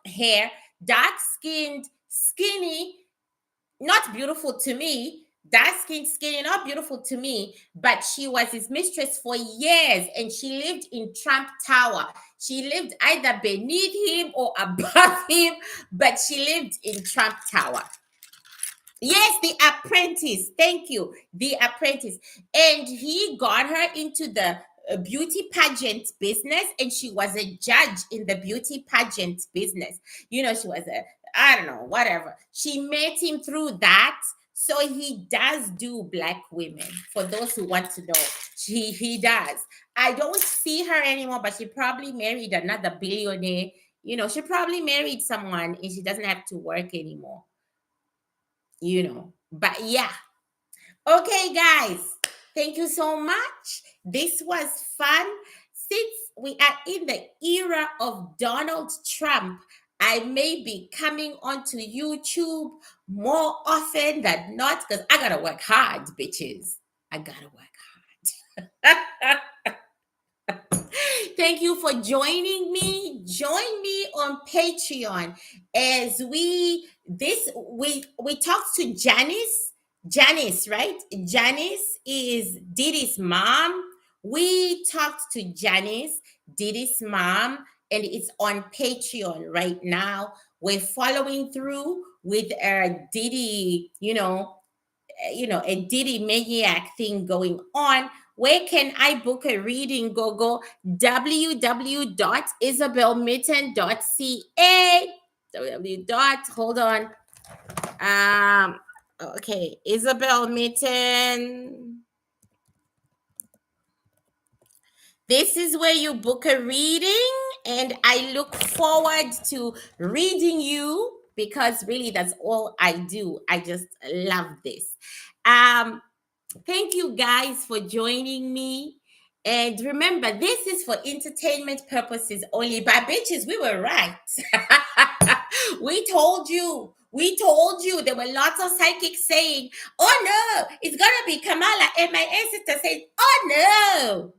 hair, dark skinned, skinny, not beautiful to me. Dark skinned, skinny, not beautiful to me, but she was his mistress for years, and she lived in Trump Tower. She lived either beneath him or above him, but she lived in Trump Tower. Yes, The Apprentice. Thank you. The Apprentice. And he got her into the beauty pageant business, and she was a judge in the beauty pageant business. She was I don't know, whatever. She met him through that. So he does do black women. For those who want to know, he does. I don't see her anymore, but she probably married another billionaire. She probably married someone, and she doesn't have to work anymore. But yeah. Okay, guys, thank you so much. This was fun. Since we are in the era of Donald Trump, I may be coming onto YouTube more often than not, because I gotta work hard, bitches. I gotta work hard. Thank you for joining me. Join me on Patreon as we talked to Janice, right? Janice is Didi's mom. We talked to Janice, Didi's mom, and it's on Patreon right now. We're following through with Didi, a Didi maniac thing going on. Where can I book a reading? Go www.isabelmitten.ca. Hold on. Okay, Isobel Mitton. This is where you book a reading, and I look forward to reading you, because really that's all I do. I just love this. Thank you guys for joining me. And remember, this is for entertainment purposes only. But bitches, we were right. We told you. There were lots of psychics saying, oh no, it's going to be Kamala. And my ancestor said, oh no,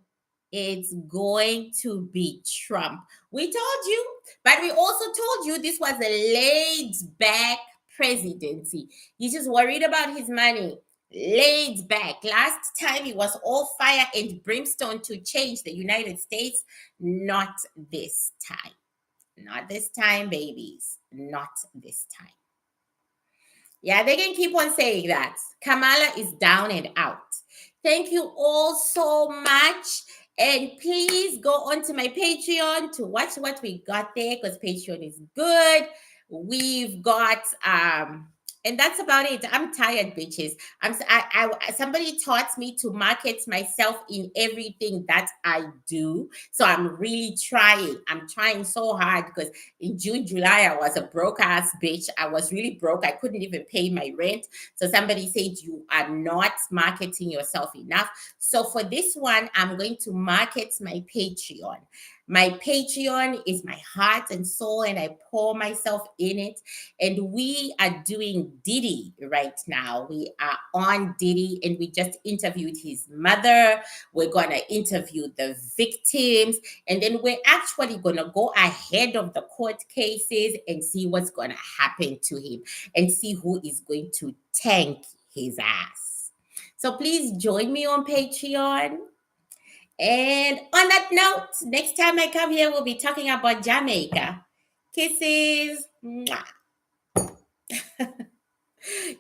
it's going to be Trump. We told you, but we also told you this was a laid back presidency. He's just worried about his money. Laid back. Last time he was all fire and brimstone to change the United States. Not this time. Not this time, babies. Not this time. Yeah, they can keep on saying that. Kamala is down and out. Thank you all so much. And please go onto my Patreon to watch what we got there, because Patreon is good. We've got And that's about it. I'm tired, bitches. Somebody taught me to market myself in everything that I do. So I'm really trying. I'm trying so hard because in June, July, I was a broke ass bitch. I was really broke. I couldn't even pay my rent. So somebody said, you are not marketing yourself enough. So for this one, I'm going to market my Patreon. My Patreon is my heart and soul, and I pour myself in it. And we are doing Diddy right now. We are on Diddy, and we just interviewed his mother. We're going to interview the victims, and then we're actually going to go ahead of the court cases and see what's going to happen to him and see who is going to tank his ass. So please join me on Patreon. And on that note, next time I come here, we'll be talking about Jamaica. Kisses. Mwah.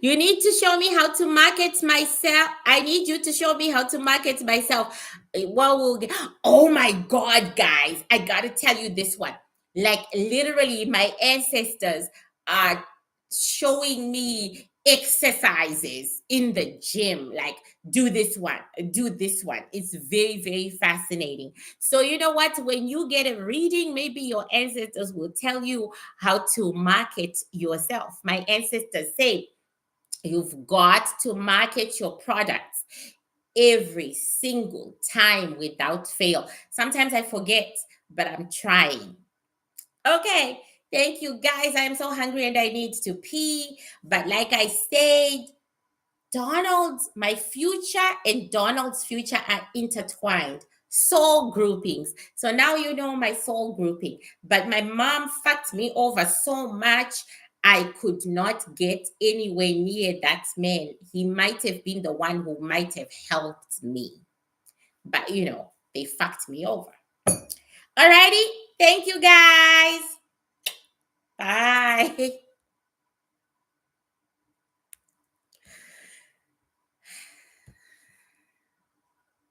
You need to show me how to market myself. I need you to show me how to market myself. Well, oh my God, guys. I got to tell you this one. Like, literally, my ancestors are showing me exercises in the gym. Like, do this one, do this one. It's very, very fascinating. So, you know what? When you get a reading, maybe your ancestors will tell you how to market yourself. My ancestors say, you've got to market your products every single time without fail. Sometimes I forget, but I'm trying. Okay, thank you guys. I'm so hungry and I need to pee. But like I said, my future and Donald's future are intertwined. Soul groupings. So now you know my soul grouping. But my mom fucked me over so much. I could not get anywhere near that man. He might have been the one who might have helped me. But they fucked me over. Alrighty. Thank you guys. Bye.